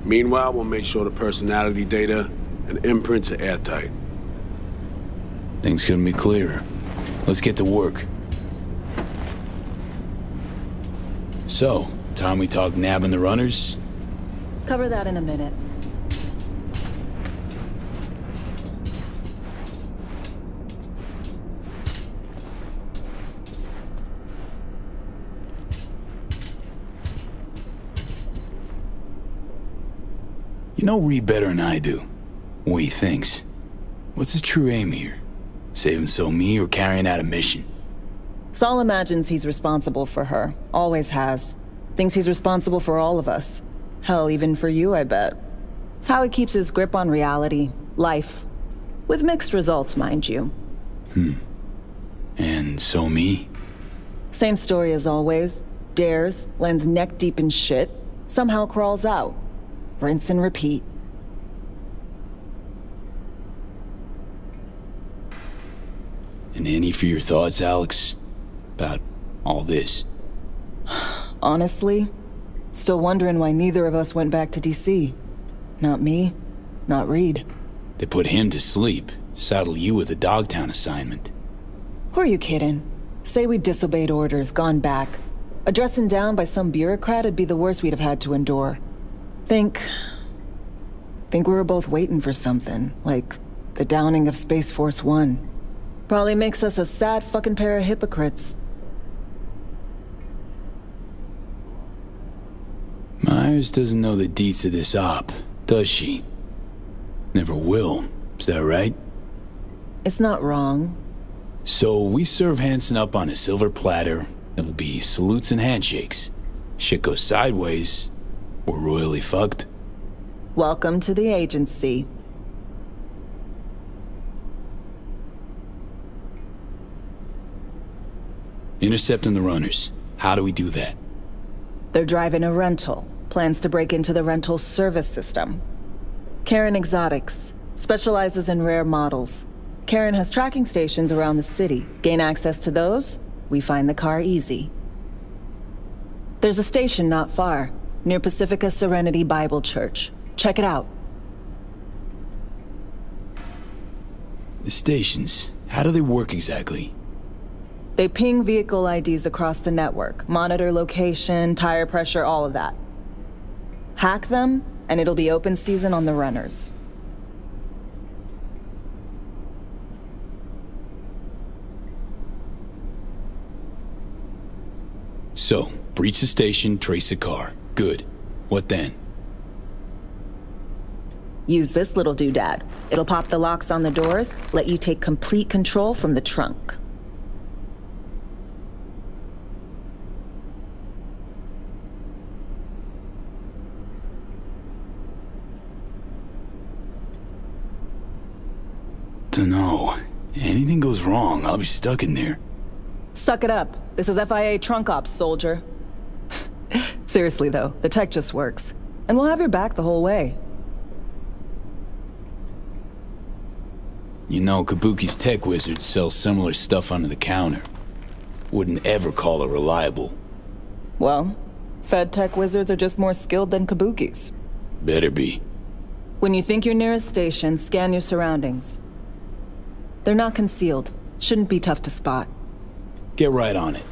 [SPEAKER 11] Meanwhile, we'll make sure the personality data and imprints are airtight.
[SPEAKER 4] Things couldn't be clearer. Let's get to work. So, time we talk nabbing the runners?
[SPEAKER 14] Cover that in a minute.
[SPEAKER 4] You know Reed better than I do. What he thinks. What's his true aim here? Saving Somi or carrying out a mission?
[SPEAKER 14] Saul imagines he's responsible for her. Always has. Thinks he's responsible for all of us. Hell, even for you, I bet. It's how he keeps his grip on reality. Life. With mixed results, mind you.
[SPEAKER 4] And Somi?
[SPEAKER 14] Same story as always. Dares, lands neck deep in shit, somehow crawls out. Rinse and repeat.
[SPEAKER 4] And any for your thoughts, Alex? About all this?
[SPEAKER 14] Honestly, still wondering why neither of us went back to DC. Not me, not Reed.
[SPEAKER 4] They put him to sleep, saddle you with a Dogtown assignment.
[SPEAKER 14] Who are you kidding? Say we disobeyed orders, gone back. A dressing down by some bureaucrat would be the worst we'd have had to endure. Think we were both waiting for something, like the downing of Space Force One. Probably makes us a sad fucking pair of hypocrites.
[SPEAKER 4] Myers doesn't know the deets of this op, does she? Never will, is that right?
[SPEAKER 14] It's not wrong.
[SPEAKER 4] So we serve Hansen up on a silver platter. It'll be salutes and handshakes. Shit goes sideways, we're royally fucked.
[SPEAKER 14] Welcome to the agency.
[SPEAKER 4] Intercepting the runners. How do we do that?
[SPEAKER 14] They're driving a rental. Plans to break into the rental service system. Karen Exotics specializes in rare models. Karen has tracking stations around the city. Gain access to those, we find the car easy. There's a station not far, near Pacifica Serenity Bible Church. Check it out.
[SPEAKER 4] The stations, how do they work exactly?
[SPEAKER 14] They ping vehicle IDs across the network, monitor location, tire pressure, all of that. Hack them, and it'll be open season on the runners.
[SPEAKER 4] So, breach the station, trace the car. Good. What then?
[SPEAKER 14] Use this little doodad. It'll pop the locks on the doors, let you take complete control from the trunk.
[SPEAKER 4] Dunno. Anything goes wrong, I'll be stuck in there.
[SPEAKER 14] Suck it up. This is FIA trunk ops, soldier. Seriously though, the tech just works. And we'll have your back the whole way.
[SPEAKER 4] You know, Kabuki's tech wizards sell similar stuff under the counter. Wouldn't ever call it reliable.
[SPEAKER 14] Well, Fed tech wizards are just more skilled than Kabuki's.
[SPEAKER 4] Better be.
[SPEAKER 14] When you think you're near a station, scan your surroundings. They're not concealed. Shouldn't be tough to spot.
[SPEAKER 4] Get right on it.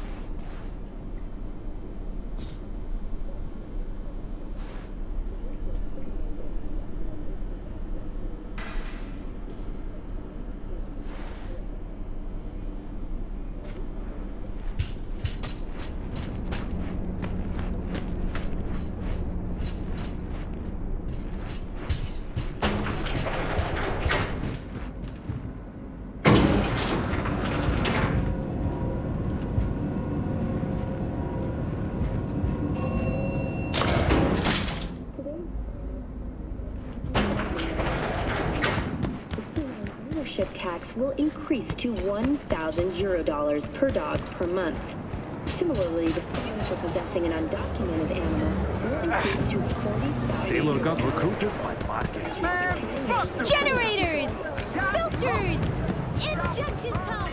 [SPEAKER 12] Tax will increase to 1,000 Eurodollars per dog per month. Similarly, the fine for possessing an undocumented animal will increase to 40,000.
[SPEAKER 7] Taylor got recruited by Marquez.
[SPEAKER 9] Generators! Filters! Injection pumps!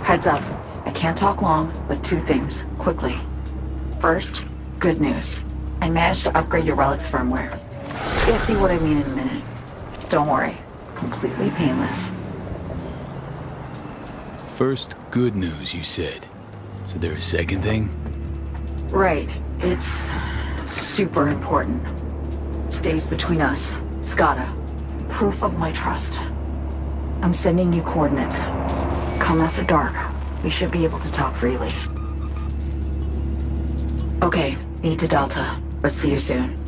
[SPEAKER 15] Heads up. I can't talk long, but two things, quickly. First, good news. I managed to upgrade your Relic's firmware. You'll see what I mean in a minute. Don't worry. Completely painless.
[SPEAKER 4] first good news, you said. So there a second thing?
[SPEAKER 15] Right. It's super important. Stays between us. It's gotta. Proof of my trust. I'm sending you coordinates. Come after dark. We should be able to talk freely. Okay, need to Delta. Let's see you soon.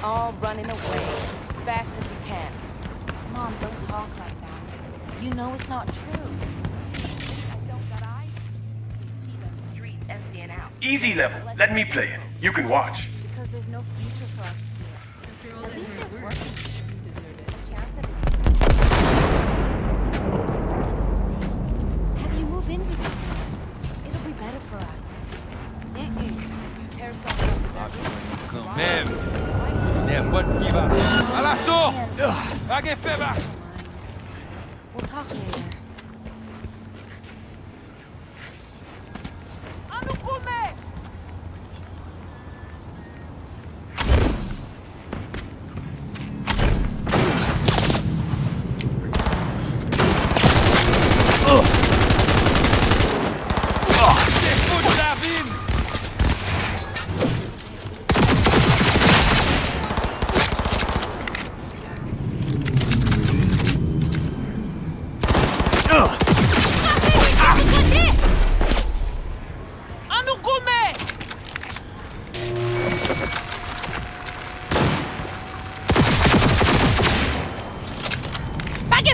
[SPEAKER 9] All running away, fast as we can. Mom, don't talk like that. You know it's not true. I don't got eyes. See them streets emptying out.
[SPEAKER 16] Easy level. Let me play it. You can watch.
[SPEAKER 9] Because there's no future for us here. At least there's work. A chance that it's... Have you move in with me? It'll be better for us. Tear something up with that.
[SPEAKER 17] Même. N'importe qui va. À l'assaut! Agé Feba!
[SPEAKER 9] We'll talk later.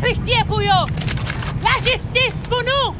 [SPEAKER 18] Pitié pour eux! La justice pour nous!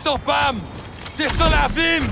[SPEAKER 17] Sans Pam! C'est sans la vime!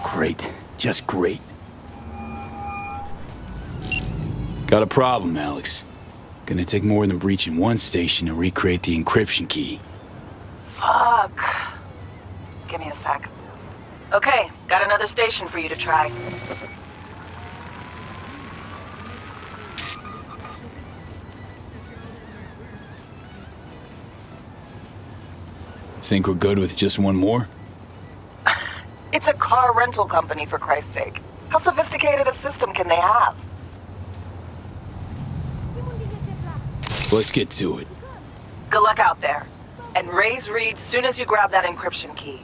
[SPEAKER 4] Great. Just great. Got a problem, Alex. Gonna take more than breaching one station to recreate the encryption key.
[SPEAKER 15] Fuck. Give me a sec. Okay, got another station for you to try.
[SPEAKER 4] Think we're good with just one more?
[SPEAKER 15] It's a car rental company, for Christ's sake. How sophisticated a system can they have?
[SPEAKER 4] Let's get to it.
[SPEAKER 15] Good luck out there. And raise Reed soon as you grab that encryption key.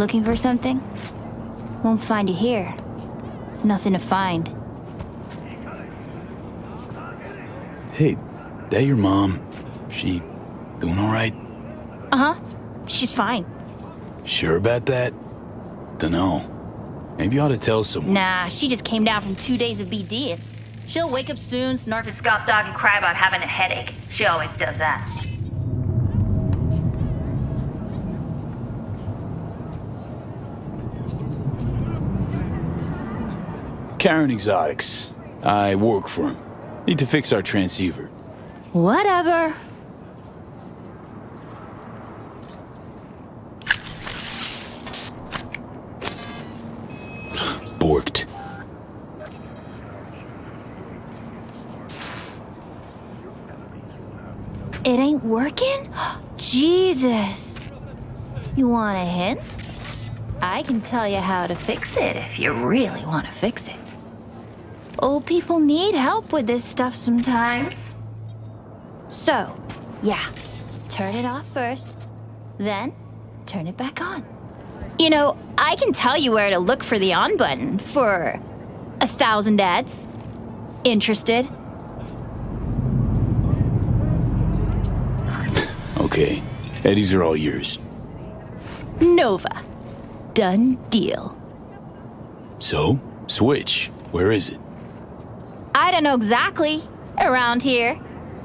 [SPEAKER 9] Looking for something? Won't find it here. Nothing to find.
[SPEAKER 4] Hey, that your mom? She doing all right?
[SPEAKER 9] Uh-huh. She's fine.
[SPEAKER 4] Sure about that? Dunno. Maybe you ought to tell someone.
[SPEAKER 9] Nah, she just came down from 2 days of BD. She'll wake up soon, snarf a scoff dog, and cry about having a headache. She always does that.
[SPEAKER 4] Karen Exotics. I work for him. Need to fix our transceiver.
[SPEAKER 9] Whatever.
[SPEAKER 4] Borked.
[SPEAKER 9] It ain't working? Jesus. You want a hint? I can tell you how to fix it if you really want to fix it. Old people need help with this stuff sometimes. So, yeah, turn it off first, then turn it back on. You know, I can tell you where to look for the on button for 1,000 ads. Interested?
[SPEAKER 4] Okay, Eddies are all yours.
[SPEAKER 9] Nova. Done deal.
[SPEAKER 4] So, switch. Where is it?
[SPEAKER 9] I don't know exactly. Around here.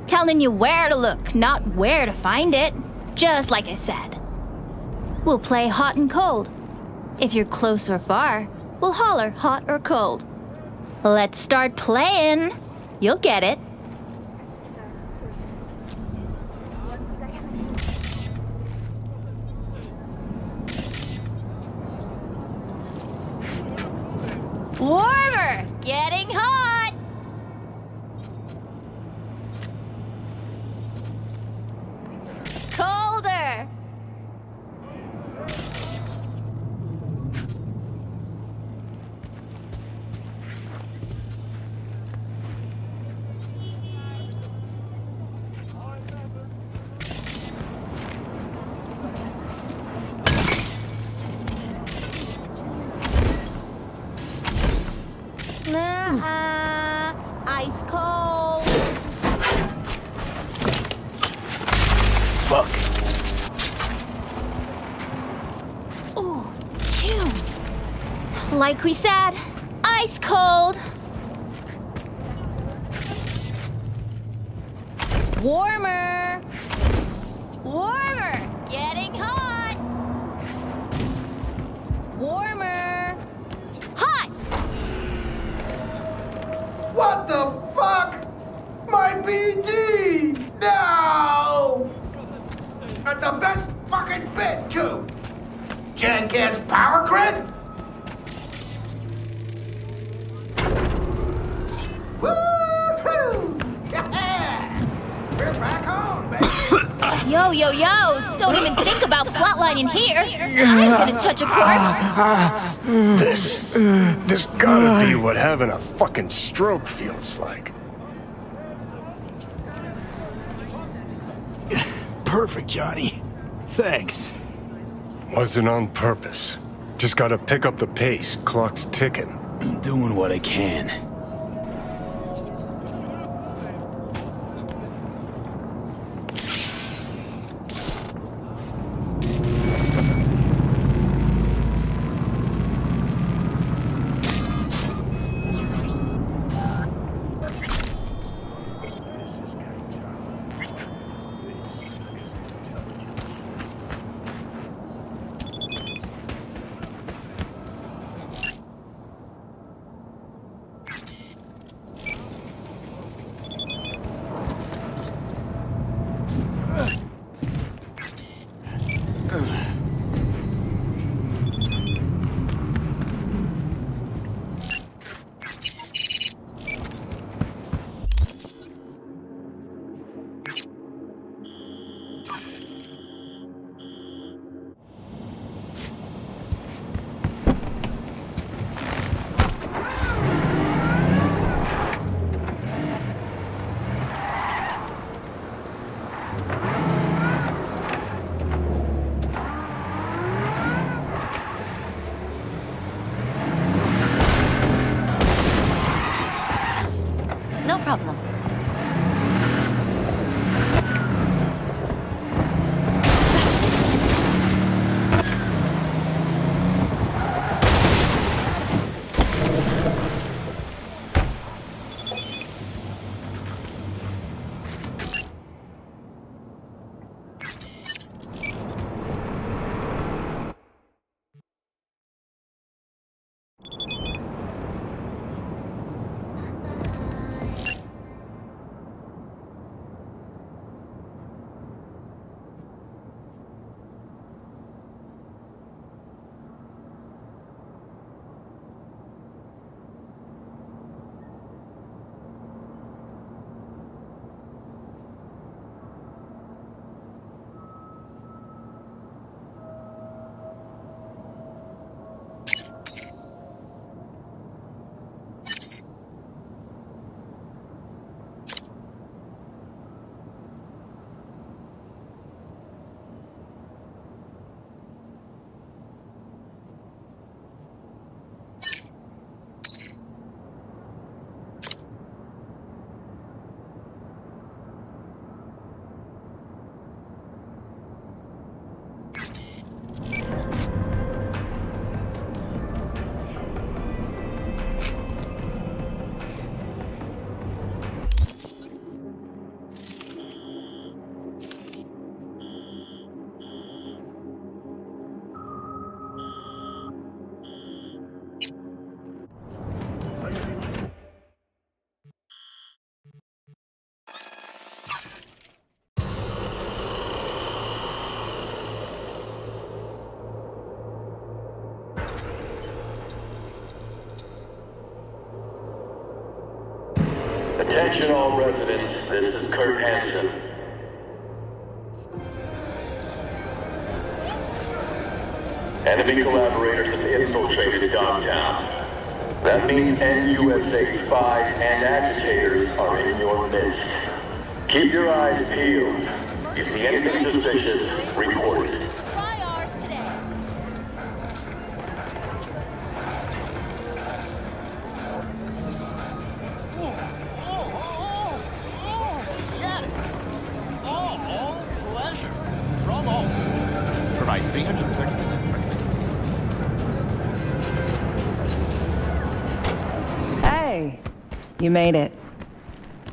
[SPEAKER 9] Telling you where to look, not where to find it. Just like I said. We'll play hot and cold. If you're close or far, we'll holler hot or cold. Let's start playing. You'll get it. Warmer! Getting hot! Colder! Ice cold.
[SPEAKER 4] Fuck.
[SPEAKER 9] Ooh, phew. Like we said, ice cold. Warmer. Warmer. Getting hot. Warmer. Hot.
[SPEAKER 8] What the fuck? My BD! No! At the best fucking bit, too! Jackass power grid? Woo-hoo! Yeah! We're back home, baby!
[SPEAKER 9] Yo, yo, yo! Don't even think about flatlining here! I'm gonna touch a corpse!
[SPEAKER 19] This gotta be what having a fucking stroke feels like.
[SPEAKER 4] Perfect, Johnny. Thanks.
[SPEAKER 19] Wasn't on purpose. Just gotta pick up the pace. Clock's ticking.
[SPEAKER 4] I'm doing what I can.
[SPEAKER 9] No problem.
[SPEAKER 2] Attention all residents, this is Kurt Hansen. Enemy collaborators have infiltrated Dogtown. That means NUSA spies and agitators are in your midst. Keep your eyes peeled. You see anything suspicious, report it.
[SPEAKER 9] Try ours today.
[SPEAKER 20] Provides 330% pricing.
[SPEAKER 14] Hey, you made it.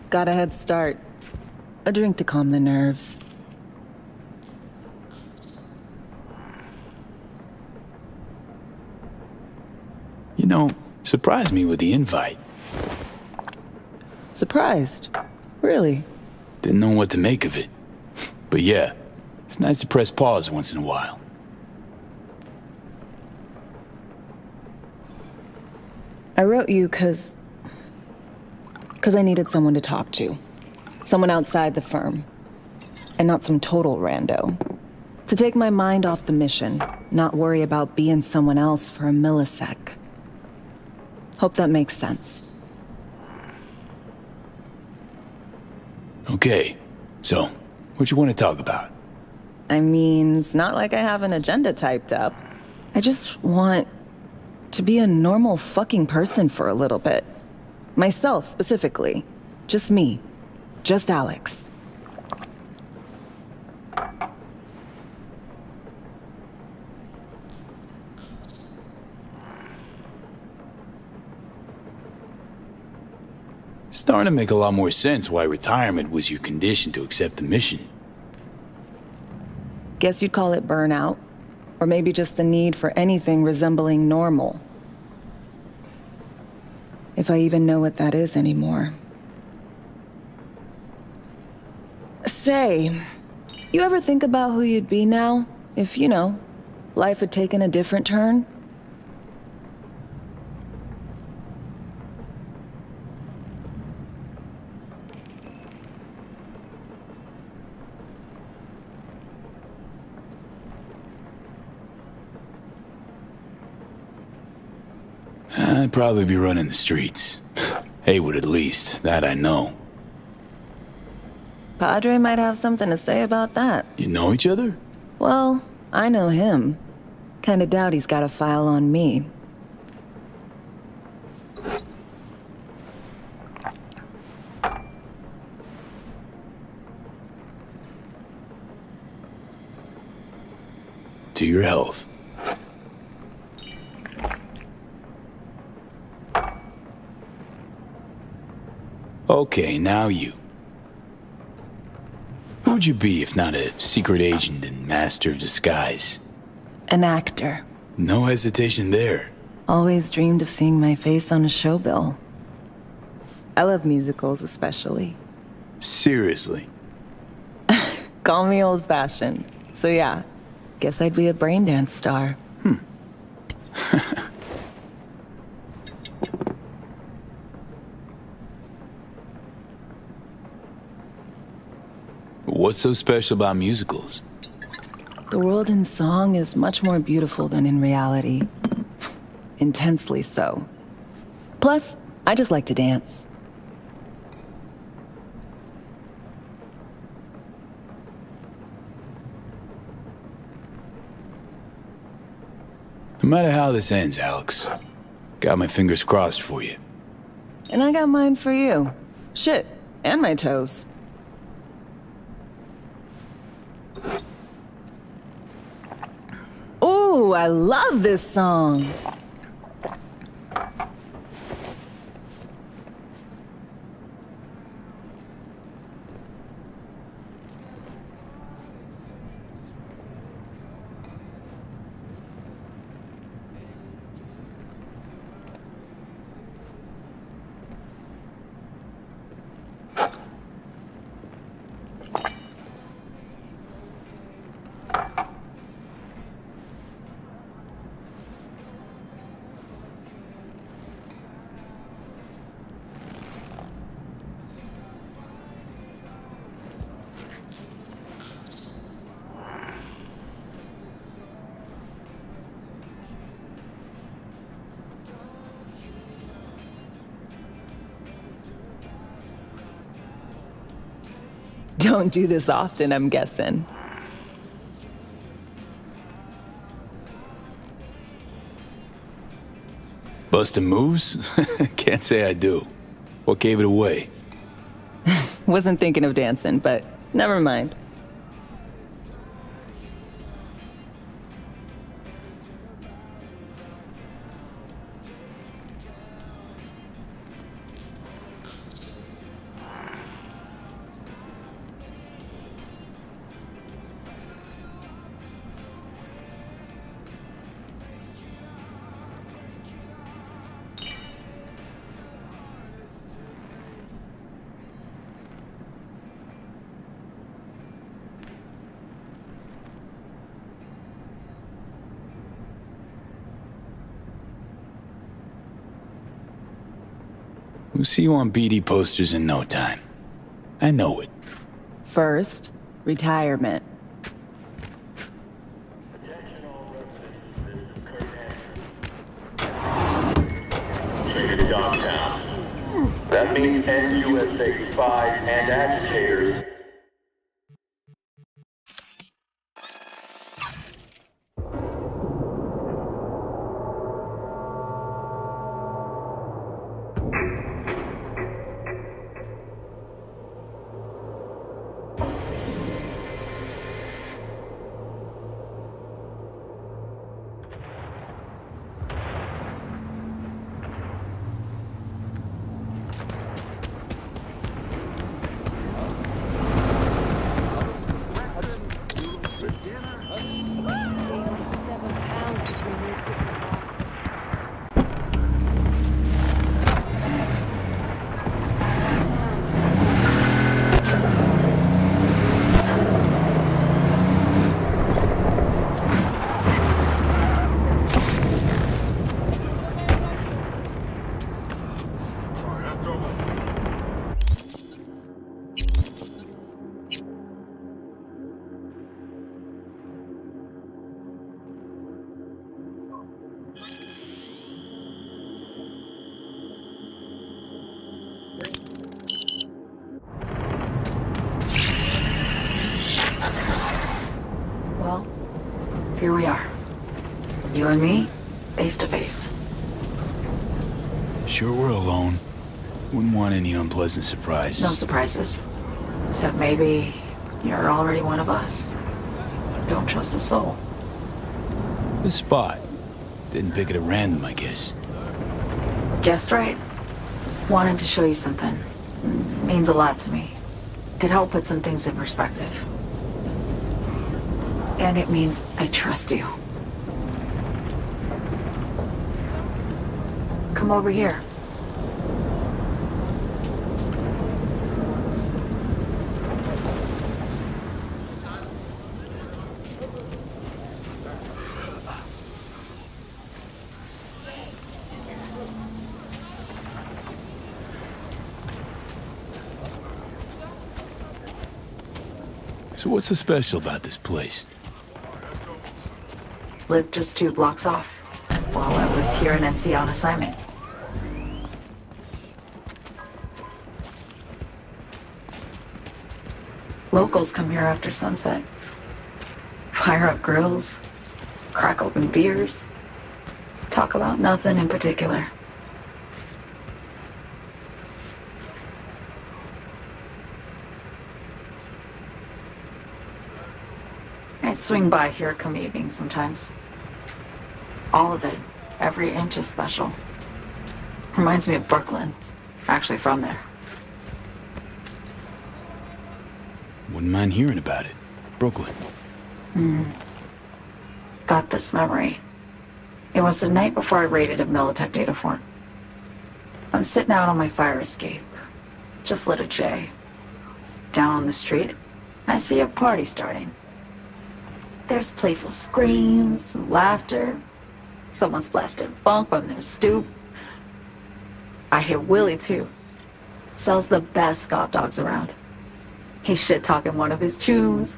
[SPEAKER 14] Got a head start. A drink to calm the nerves.
[SPEAKER 4] You know, surprised me with the invite.
[SPEAKER 14] Surprised? Really?
[SPEAKER 4] Didn't know what to make of it. But yeah, it's nice to press pause once in a while.
[SPEAKER 14] I wrote you cause I needed someone to talk to. Someone outside the firm. And not some total rando. To take my mind off the mission, not worry about being someone else for a millisec. Hope that makes sense.
[SPEAKER 4] Okay, so, what you want to talk about?
[SPEAKER 14] I mean, it's not like I have an agenda typed up. I just want to be a normal fucking person for a little bit. Myself, specifically. Just me. Just Alex.
[SPEAKER 4] Starting to make a lot more sense why retirement was your condition to accept the mission.
[SPEAKER 14] Guess you'd call it burnout. Or maybe just the need for anything resembling normal. If I even know what that is anymore. Say, you ever think about who you'd be now? If, you know, life had taken a different turn?
[SPEAKER 4] I'd probably be running the streets. Haywood at least, that I know.
[SPEAKER 14] Padre might have something to say about that.
[SPEAKER 4] You know each other?
[SPEAKER 14] Well, I know him. Kinda doubt he's got a file on me.
[SPEAKER 4] To your health. Okay, now you. Who'd you be if not a secret agent and master of disguise?
[SPEAKER 14] An actor.
[SPEAKER 4] No hesitation there.
[SPEAKER 14] Always dreamed of seeing my face on a show bill. I love musicals especially.
[SPEAKER 4] Seriously?
[SPEAKER 14] Call me old-fashioned. So yeah, guess I'd be a braindance star.
[SPEAKER 4] What's so special about musicals?
[SPEAKER 14] The world in song is much more beautiful than in reality. Intensely so. Plus, I just like to dance.
[SPEAKER 4] No matter how this ends, Alex, got my fingers crossed for you.
[SPEAKER 14] And I got mine for you. Shit, and my toes. Ooh, I love this song. Don't do this often, I'm guessing.
[SPEAKER 4] Bustin' moves? Can't say I do. What gave it away?
[SPEAKER 14] Wasn't thinking of dancing, but never mind.
[SPEAKER 4] We'll see you on BD posters in no time. I know it.
[SPEAKER 14] First, retirement.
[SPEAKER 2] Traded Dogtown. That means NUSA spies and agitators.
[SPEAKER 15] Well, here we are. You and me, face to face.
[SPEAKER 4] Sure we're alone. Wouldn't want any unpleasant surprises.
[SPEAKER 15] No surprises. Except maybe you're already one of us. Don't trust a soul.
[SPEAKER 4] This spot. Didn't pick it at random, I guess.
[SPEAKER 15] Guessed right. Wanted to show you something. Means a lot to me. Could help put some things in perspective. And it means I trust you. Come over here.
[SPEAKER 4] So what's so special about this place?
[SPEAKER 15] Lived just 2 blocks off while I was here in NC on assignment. Locals come here after sunset. Fire up grills, crack open beers, talk about nothing in particular. I'd swing by here come evening sometimes. All of it, every inch is special. Reminds me of Brooklyn. Actually from there.
[SPEAKER 4] Wouldn't mind hearing about it. Brooklyn.
[SPEAKER 15] Got this memory. It was the night before I raided a Militech data fort. I'm sitting out on my fire escape. Just lit a J. Down on the street, I see a party starting. There's playful screams and laughter. Someone's blasting funk from their stoop. I hear Willie, too. Sells the best Scott dogs around. He's shit-talking one of his tunes.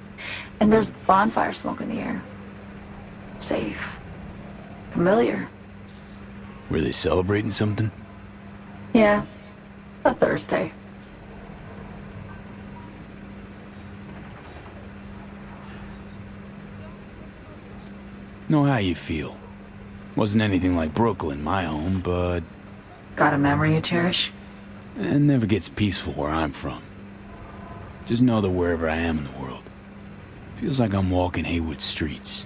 [SPEAKER 15] And there's bonfire smoke in the air. Safe. Familiar.
[SPEAKER 4] Were they celebrating something?
[SPEAKER 15] Yeah. A Thursday.
[SPEAKER 4] Know how you feel. Wasn't anything like Brooklyn, my home, but...
[SPEAKER 15] Got a memory you cherish?
[SPEAKER 4] It never gets peaceful where I'm from. Just know that wherever I am in the world, feels like I'm walking Haywood streets.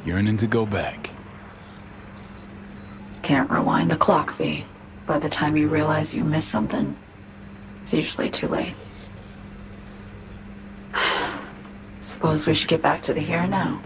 [SPEAKER 4] Yearning to go back.
[SPEAKER 15] Can't rewind the clock, V. By the time you realize you missed something, it's usually too late. Suppose we should get back to the here and now.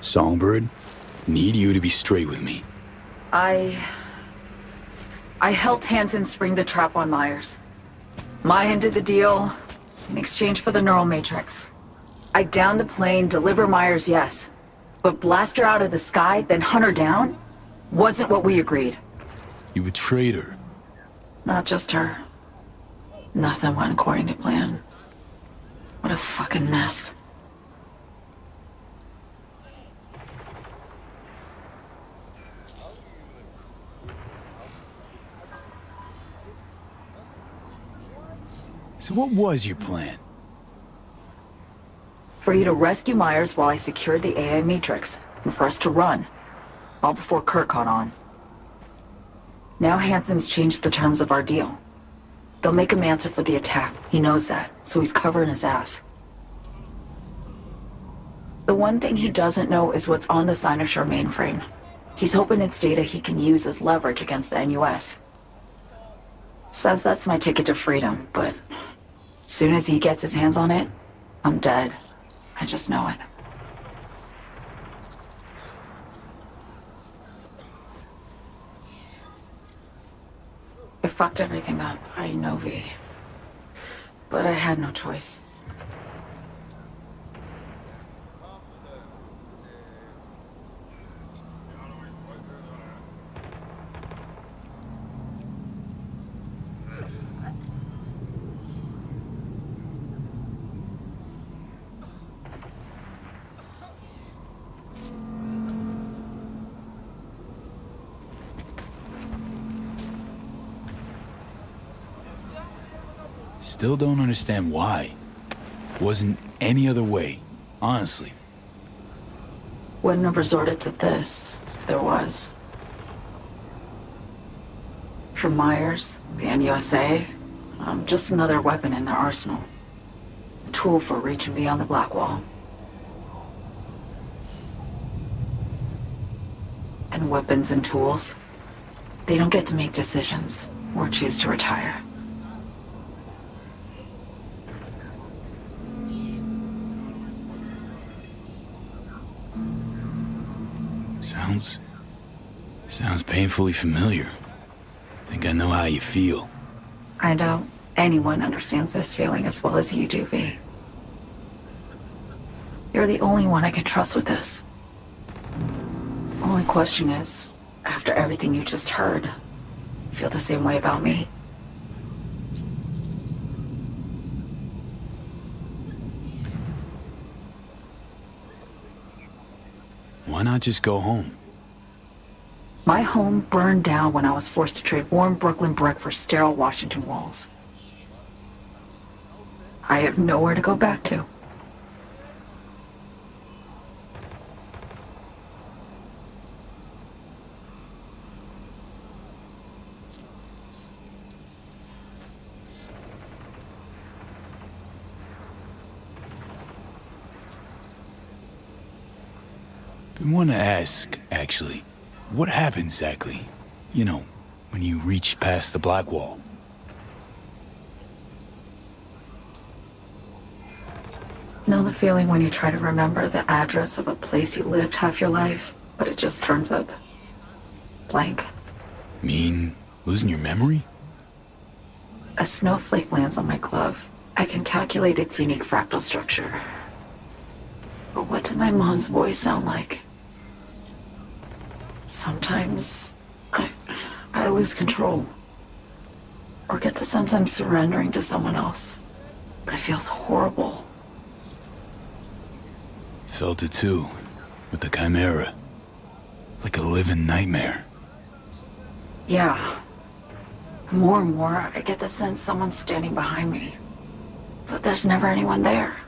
[SPEAKER 4] Songbird, need you to be straight with me.
[SPEAKER 15] I helped Hansen spring the trap on Myers. Maya did the deal in exchange for the neural matrix. I downed the plane, deliver Myers, yes. But blast her out of the sky, then hunt her down? Wasn't what we agreed.
[SPEAKER 4] You betrayed her.
[SPEAKER 15] Not just her. Nothing went according to plan. What a fucking mess.
[SPEAKER 4] So what was your plan?
[SPEAKER 15] For you to rescue Myers while I secured the AI matrix, and for us to run. All before Kurt caught on. Now Hansen's changed the terms of our deal. They'll make him answer for the attack. He knows that, so he's covering his ass. The one thing he doesn't know is what's on the Cynosure mainframe. He's hoping it's data he can use as leverage against the NUS. Says that's my ticket to freedom, but soon as he gets his hands on it, I'm dead. I just know it. I fucked everything up, I know, V. But I had no choice.
[SPEAKER 4] Still don't understand why. Wasn't any other way, honestly.
[SPEAKER 15] Wouldn't have resorted to this, if there was. For Myers, the NUSA, I'm just another weapon in their arsenal. A tool for reaching beyond the black wall. And weapons and tools, they don't get to make decisions or choose to retire.
[SPEAKER 4] Sounds painfully familiar. Think I know how you feel.
[SPEAKER 15] I doubt anyone understands this feeling as well as you do, V. You're the only one I can trust with this. Only question is, after everything you just heard, feel the same way about me?
[SPEAKER 4] Why not just go home?
[SPEAKER 15] My home burned down when I was forced to trade warm Brooklyn brick for sterile Washington walls. I have nowhere to go back to.
[SPEAKER 4] I want to ask, actually, what happened exactly? You know, when you reached past the black wall.
[SPEAKER 15] Know the feeling when you try to remember the address of a place you lived half your life, but it just turns up blank?
[SPEAKER 4] Mean losing your memory?
[SPEAKER 15] A snowflake lands on my glove. I can calculate its unique fractal structure. But what did my mom's voice sound like? Sometimes I lose control. Or get the sense I'm surrendering to someone else. But it feels horrible.
[SPEAKER 4] Felt it too, with the Chimera. Like a living nightmare.
[SPEAKER 15] Yeah. More and more, I get the sense someone's standing behind me. But there's never anyone there.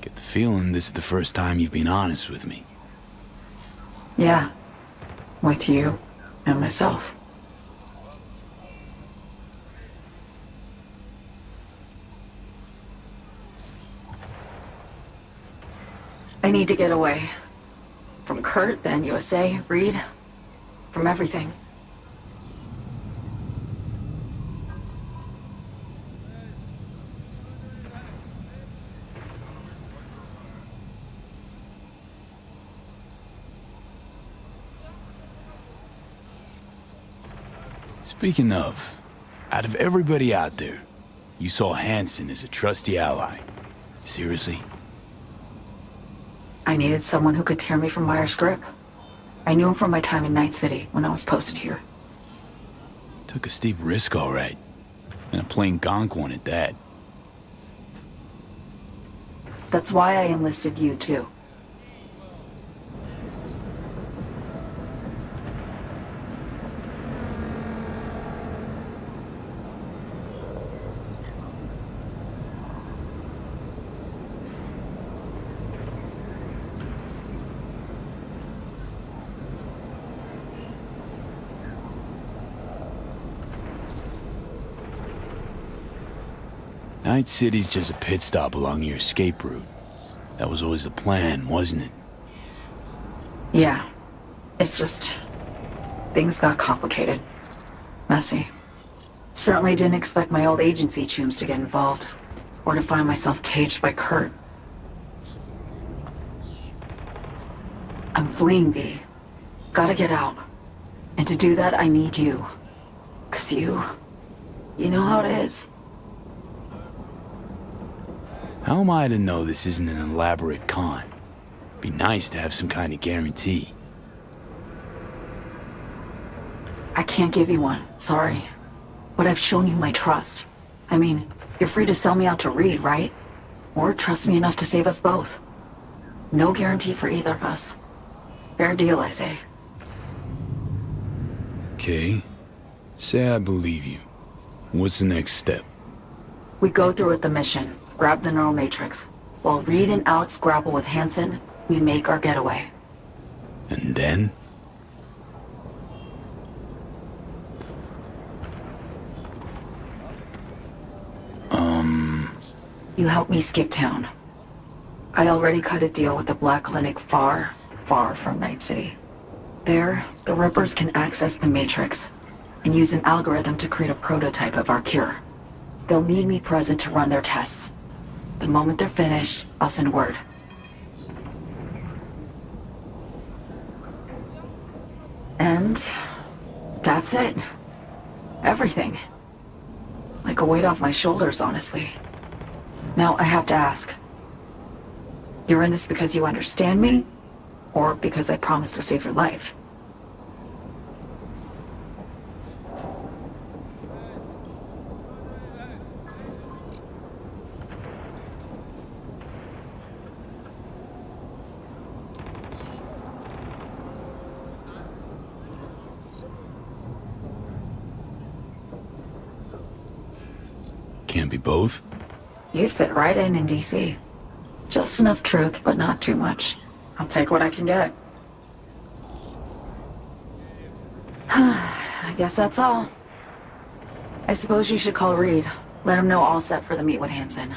[SPEAKER 4] Get the feeling this is the first time you've been honest with me.
[SPEAKER 15] Yeah. With you and myself. I need to get away. From Kurt, then USA, Reed. From everything.
[SPEAKER 4] Speaking of, out of everybody out there, you saw Hansen as a trusty ally. Seriously?
[SPEAKER 15] I needed someone who could tear me from Myers' grip. I knew him from my time in Night City when I was posted here.
[SPEAKER 4] Took a steep risk, all right. And a plain gonk one at that.
[SPEAKER 15] That's why I enlisted you, too.
[SPEAKER 4] Night City's just a pit stop along your escape route. That was always the plan, wasn't it?
[SPEAKER 15] Yeah. It's just... things got complicated. Messy. Certainly didn't expect my old agency chooms to get involved. Or to find myself caged by Kurt. I'm fleeing, V. Gotta get out. And to do that, I need you. 'Cause you know how it is.
[SPEAKER 4] How am I to know this isn't an elaborate con? Be nice to have some kind of guarantee.
[SPEAKER 15] I can't give you one, sorry. But I've shown you my trust. I mean, you're free to sell me out to Reed, right? Or trust me enough to save us both. No guarantee for either of us. Fair deal, I say.
[SPEAKER 4] Okay. Say I believe you. What's the next step?
[SPEAKER 15] We go through with the mission. Grab the neural matrix. While Reed and Alex grapple with Hansen, we make our getaway.
[SPEAKER 4] And then?
[SPEAKER 15] You help me skip town. I already cut a deal with the Black Clinic far, far from Night City. There, the Rippers can access the Matrix and use an algorithm to create a prototype of our cure. They'll need me present to run their tests. The moment they're finished, I'll send word. And that's it. Everything. Like a weight off my shoulders, honestly. Now I have to ask. You're in this because you understand me? Or because I promised to save your life?
[SPEAKER 4] Can't be both?
[SPEAKER 15] You'd fit right in DC. Just enough truth, but not too much. I'll take what I can get. I guess that's all. I suppose you should call Reed. Let him know all set for the meet with Hansen.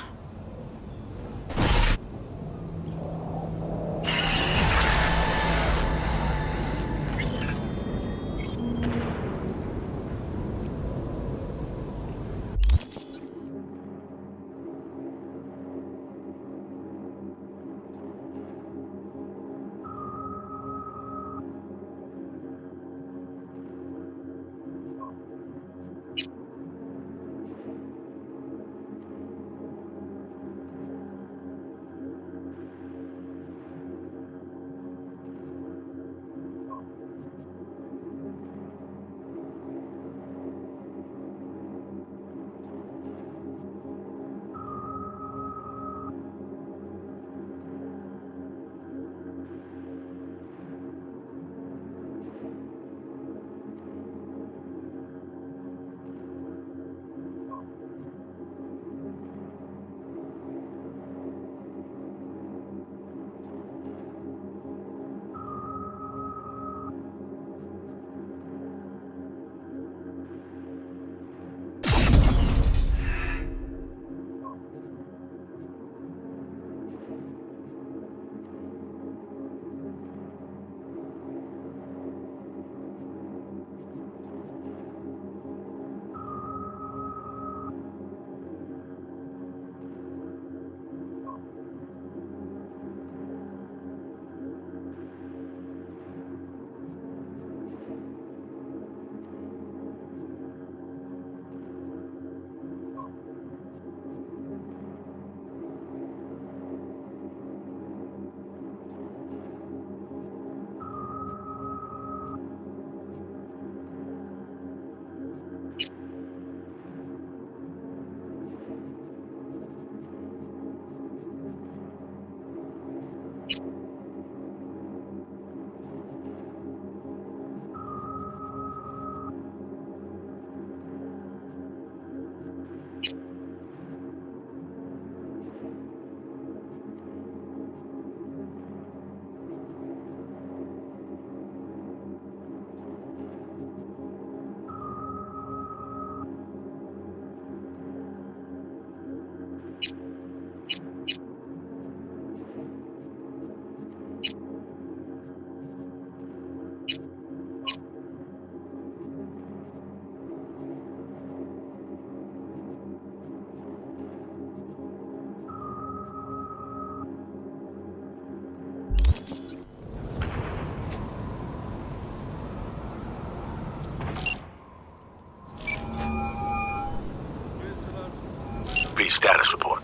[SPEAKER 11] Status report.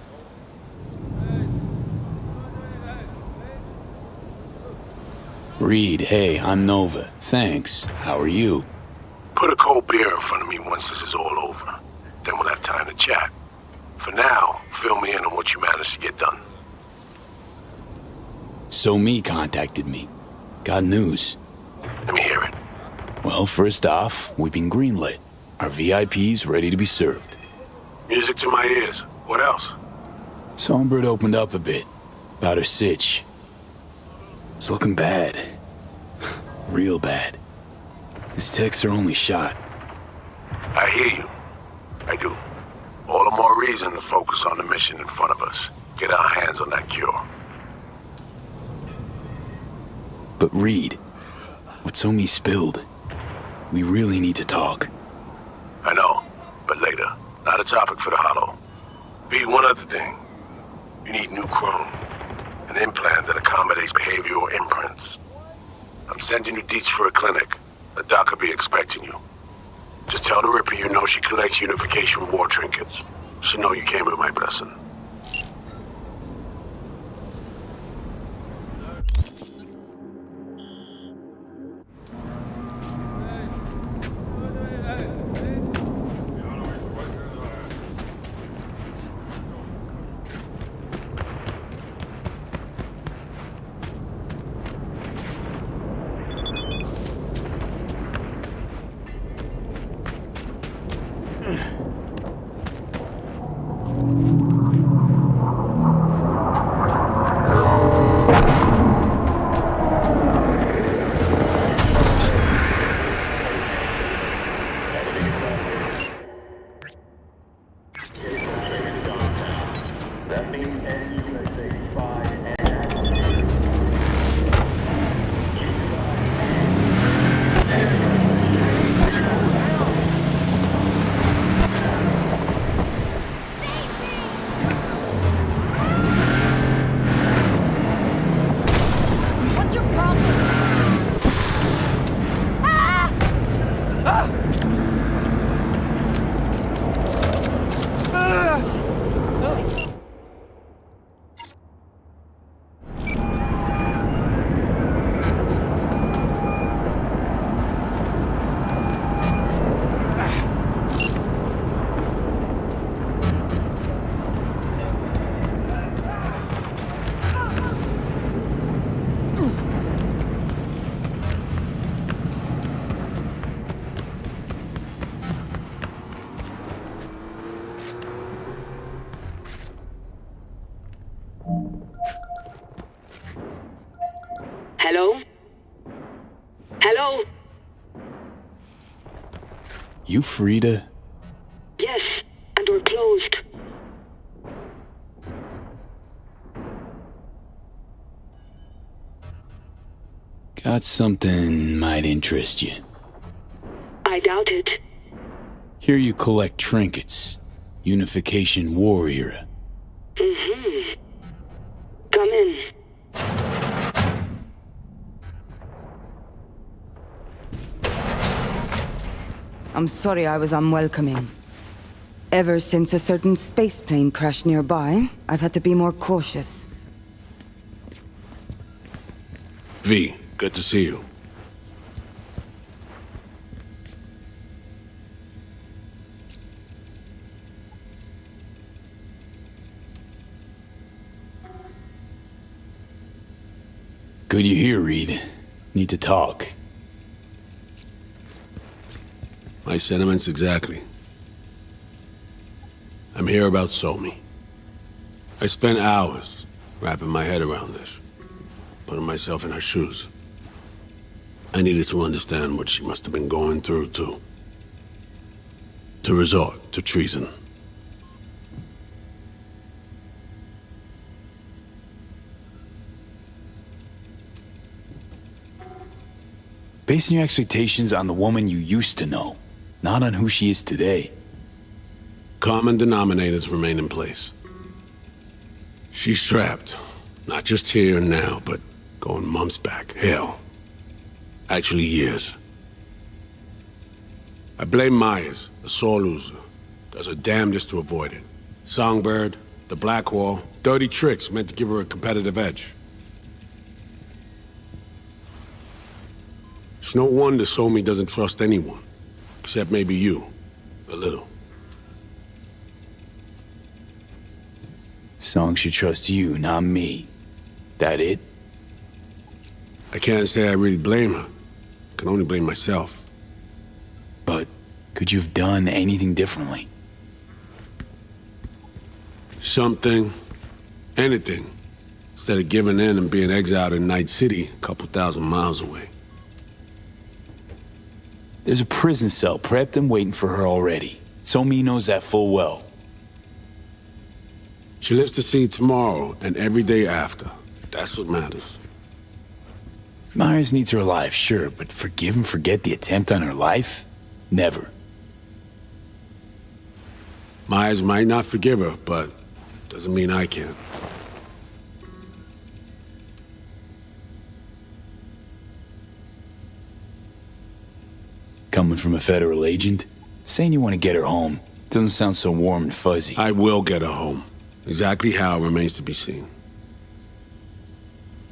[SPEAKER 4] Reed, hey, I'm Nova. Thanks. How are you?
[SPEAKER 11] Put a cold beer in front of me once this is all over. Then we'll have time to chat. For now, fill me in on what you managed to get done.
[SPEAKER 4] So Me contacted me. Got news.
[SPEAKER 11] Let me hear it.
[SPEAKER 4] Well, first off, we've been greenlit. Our VIP's ready to be served.
[SPEAKER 11] Music to my ears. What else?
[SPEAKER 4] Songbird opened up a bit about her sitch. It's looking bad. Real bad. His tech's our only shot.
[SPEAKER 11] I hear you. I do. All the more reason to focus on the mission in front of us. Get our hands on that cure.
[SPEAKER 4] But Reed, what So Me spilled, we really need to talk.
[SPEAKER 11] I know, but later. Not a topic for the hollow. V, one other thing. You need new chrome. An implant that accommodates behavioral imprints. I'm sending you deets for a clinic. The doc will be expecting you. Just tell the Ripper you know she collects unification war trinkets. She'll know you came with my blessing.
[SPEAKER 21] Hello? Hello?
[SPEAKER 4] You free to...
[SPEAKER 21] Yes, and we're closed.
[SPEAKER 4] Got something might interest you.
[SPEAKER 21] I doubt it.
[SPEAKER 4] Here you collect trinkets. Unification War era.
[SPEAKER 21] Mm-hmm. Come in.
[SPEAKER 22] I'm sorry I was unwelcoming. Ever since a certain space plane crashed nearby, I've had to be more cautious.
[SPEAKER 11] V, good to see you.
[SPEAKER 4] Good you're here, Reed. Need to talk.
[SPEAKER 11] My sentiments exactly. I'm here about Somi. I spent hours wrapping my head around this, putting myself in her shoes. I needed to understand what she must have been going through, too. To resort to treason.
[SPEAKER 4] Basing your expectations on the woman you used to know, not on who she is today.
[SPEAKER 11] Common denominators remain in place. She's trapped, not just here and now, but going months back. Hell, actually years. I blame Myers, a sore loser. Does her damnedest to avoid it. Songbird, the Blackwall, dirty tricks meant to give her a competitive edge. It's no wonder Somi doesn't trust anyone, except maybe you, a little.
[SPEAKER 4] Song should trust you, not me. That it?
[SPEAKER 11] I can't say I really blame her. I can only blame myself.
[SPEAKER 4] But could you have done anything differently?
[SPEAKER 11] Something. Anything. Instead of giving in and being exiled in Night City, a couple thousand miles away.
[SPEAKER 4] There's a prison cell prepped and waiting for her already. Somi knows that full well.
[SPEAKER 11] She lives to see tomorrow and every day after. That's what matters.
[SPEAKER 4] Myers needs her alive, sure, but forgive and forget the attempt on her life? Never.
[SPEAKER 11] Myers might not forgive her, but doesn't mean I can't.
[SPEAKER 4] Coming from a federal agent? Saying you want to get her home doesn't sound so warm and fuzzy.
[SPEAKER 11] I will get her home. Exactly how remains to be seen.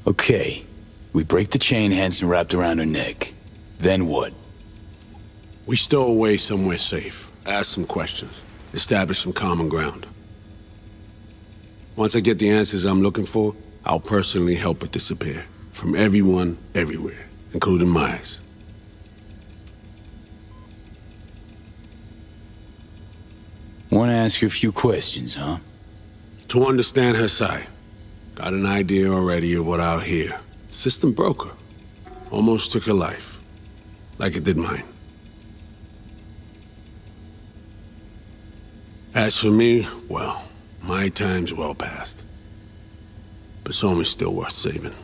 [SPEAKER 4] Okay. We break the chain Hansen wrapped around her neck. Then what?
[SPEAKER 11] We stow away somewhere safe. Ask some questions. Establish some common ground. Once I get the answers I'm looking for, I'll personally help her disappear. From everyone, everywhere, including Myers.
[SPEAKER 4] Want to ask her a few questions, huh?
[SPEAKER 11] To understand her side. Got an idea already of what I'll hear. System broke her. Almost took her life. Like it did mine. As for me, well, my time's well past. But Somi's still worth saving.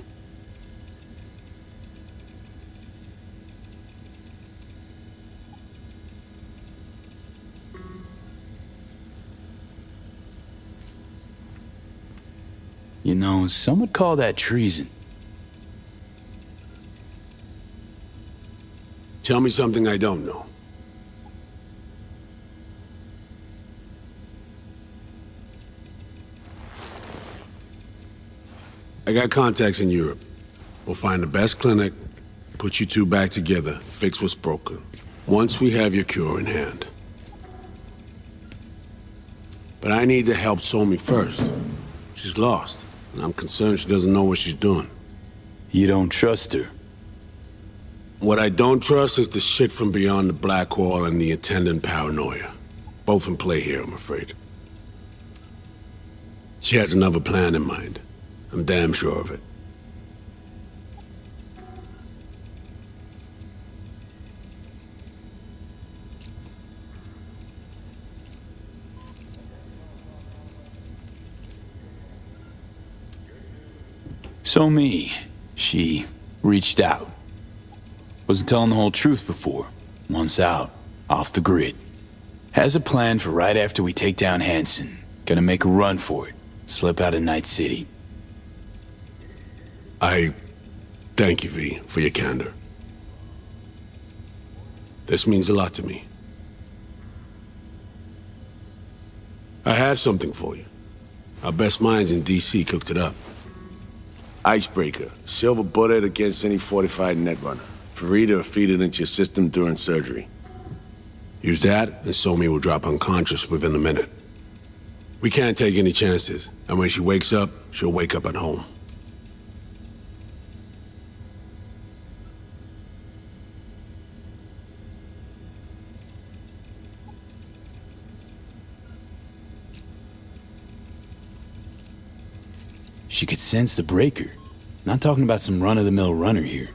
[SPEAKER 4] You know, some would call that treason.
[SPEAKER 11] Tell me something I don't know. I got contacts in Europe. We'll find the best clinic, put you two back together, fix what's broken. Once we have your cure in hand. But I need to help Somi first. She's lost, and I'm concerned she doesn't know what she's doing.
[SPEAKER 4] You don't trust her?
[SPEAKER 11] What I don't trust is the shit from beyond the Blackwall and the attendant paranoia. Both in play here, I'm afraid. She has another plan in mind. I'm damn sure of it.
[SPEAKER 4] Somi, she reached out. Wasn't telling the whole truth before. Once out, off the grid. Has a plan for right after we take down Hansen. Gonna make a run for it. Slip out of Night City.
[SPEAKER 11] I thank you, V, for your candor. This means a lot to me. I have something for you. Our best minds in DC cooked it up. Icebreaker, silver bullet against any fortified netrunner. Free to feed it into your system during surgery. Use that, and Somi will drop unconscious within a minute. We can't take any chances, and when she wakes up, she'll wake up at home.
[SPEAKER 4] She could sense the breaker. Not talking about some run-of-the-mill runner here.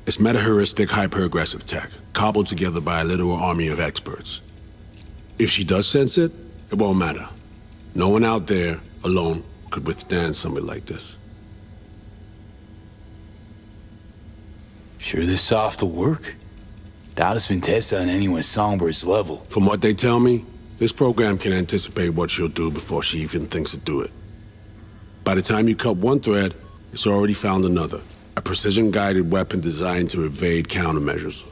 [SPEAKER 11] It's meta-heuristic hyper-aggressive tech, cobbled together by a literal army of experts. If she does sense it, it won't matter. No one out there, alone, could withstand something like this.
[SPEAKER 4] Sure this soft will work? Doubt it's been tested on anyone Songbird's level.
[SPEAKER 11] From what they tell me, this program can anticipate what she'll do before she even thinks to do it. By the time you cut one thread, it's already found another. A precision-guided weapon designed to evade countermeasures.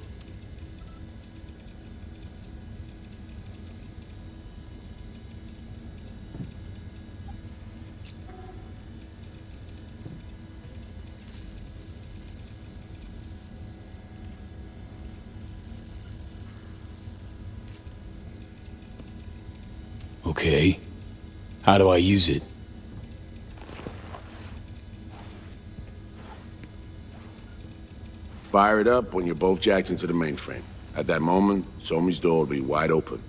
[SPEAKER 4] Okay. How do I use it?
[SPEAKER 11] Fire it up when you're both jacked into the mainframe. At that moment, Somi's door will be wide open.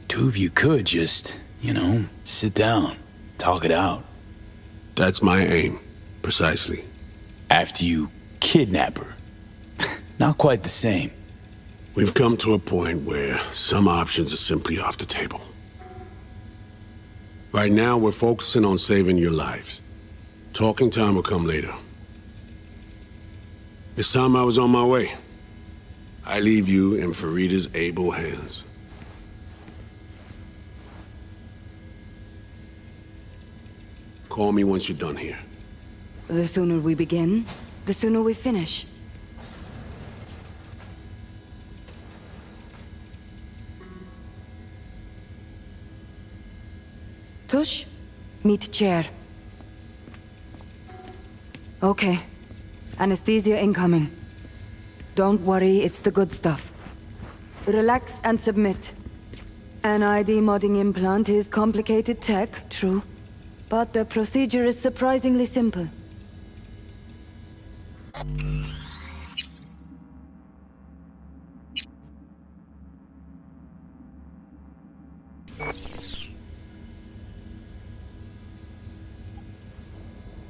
[SPEAKER 4] Two of you could just, sit down, talk it out.
[SPEAKER 11] That's my aim, precisely.
[SPEAKER 4] After you kidnap her. Not quite the same.
[SPEAKER 11] We've come to a point where some options are simply off the table. Right now, we're focusing on saving your lives. Talking time will come later. It's time I was on my way. I leave you in Farida's able hands. Call me once you're done here.
[SPEAKER 22] The sooner we begin, the sooner we finish. Tush, meet chair. Okay. Anesthesia incoming. Don't worry, it's the good stuff. Relax and submit. An ID modding implant is complicated tech, true. But the procedure is surprisingly simple.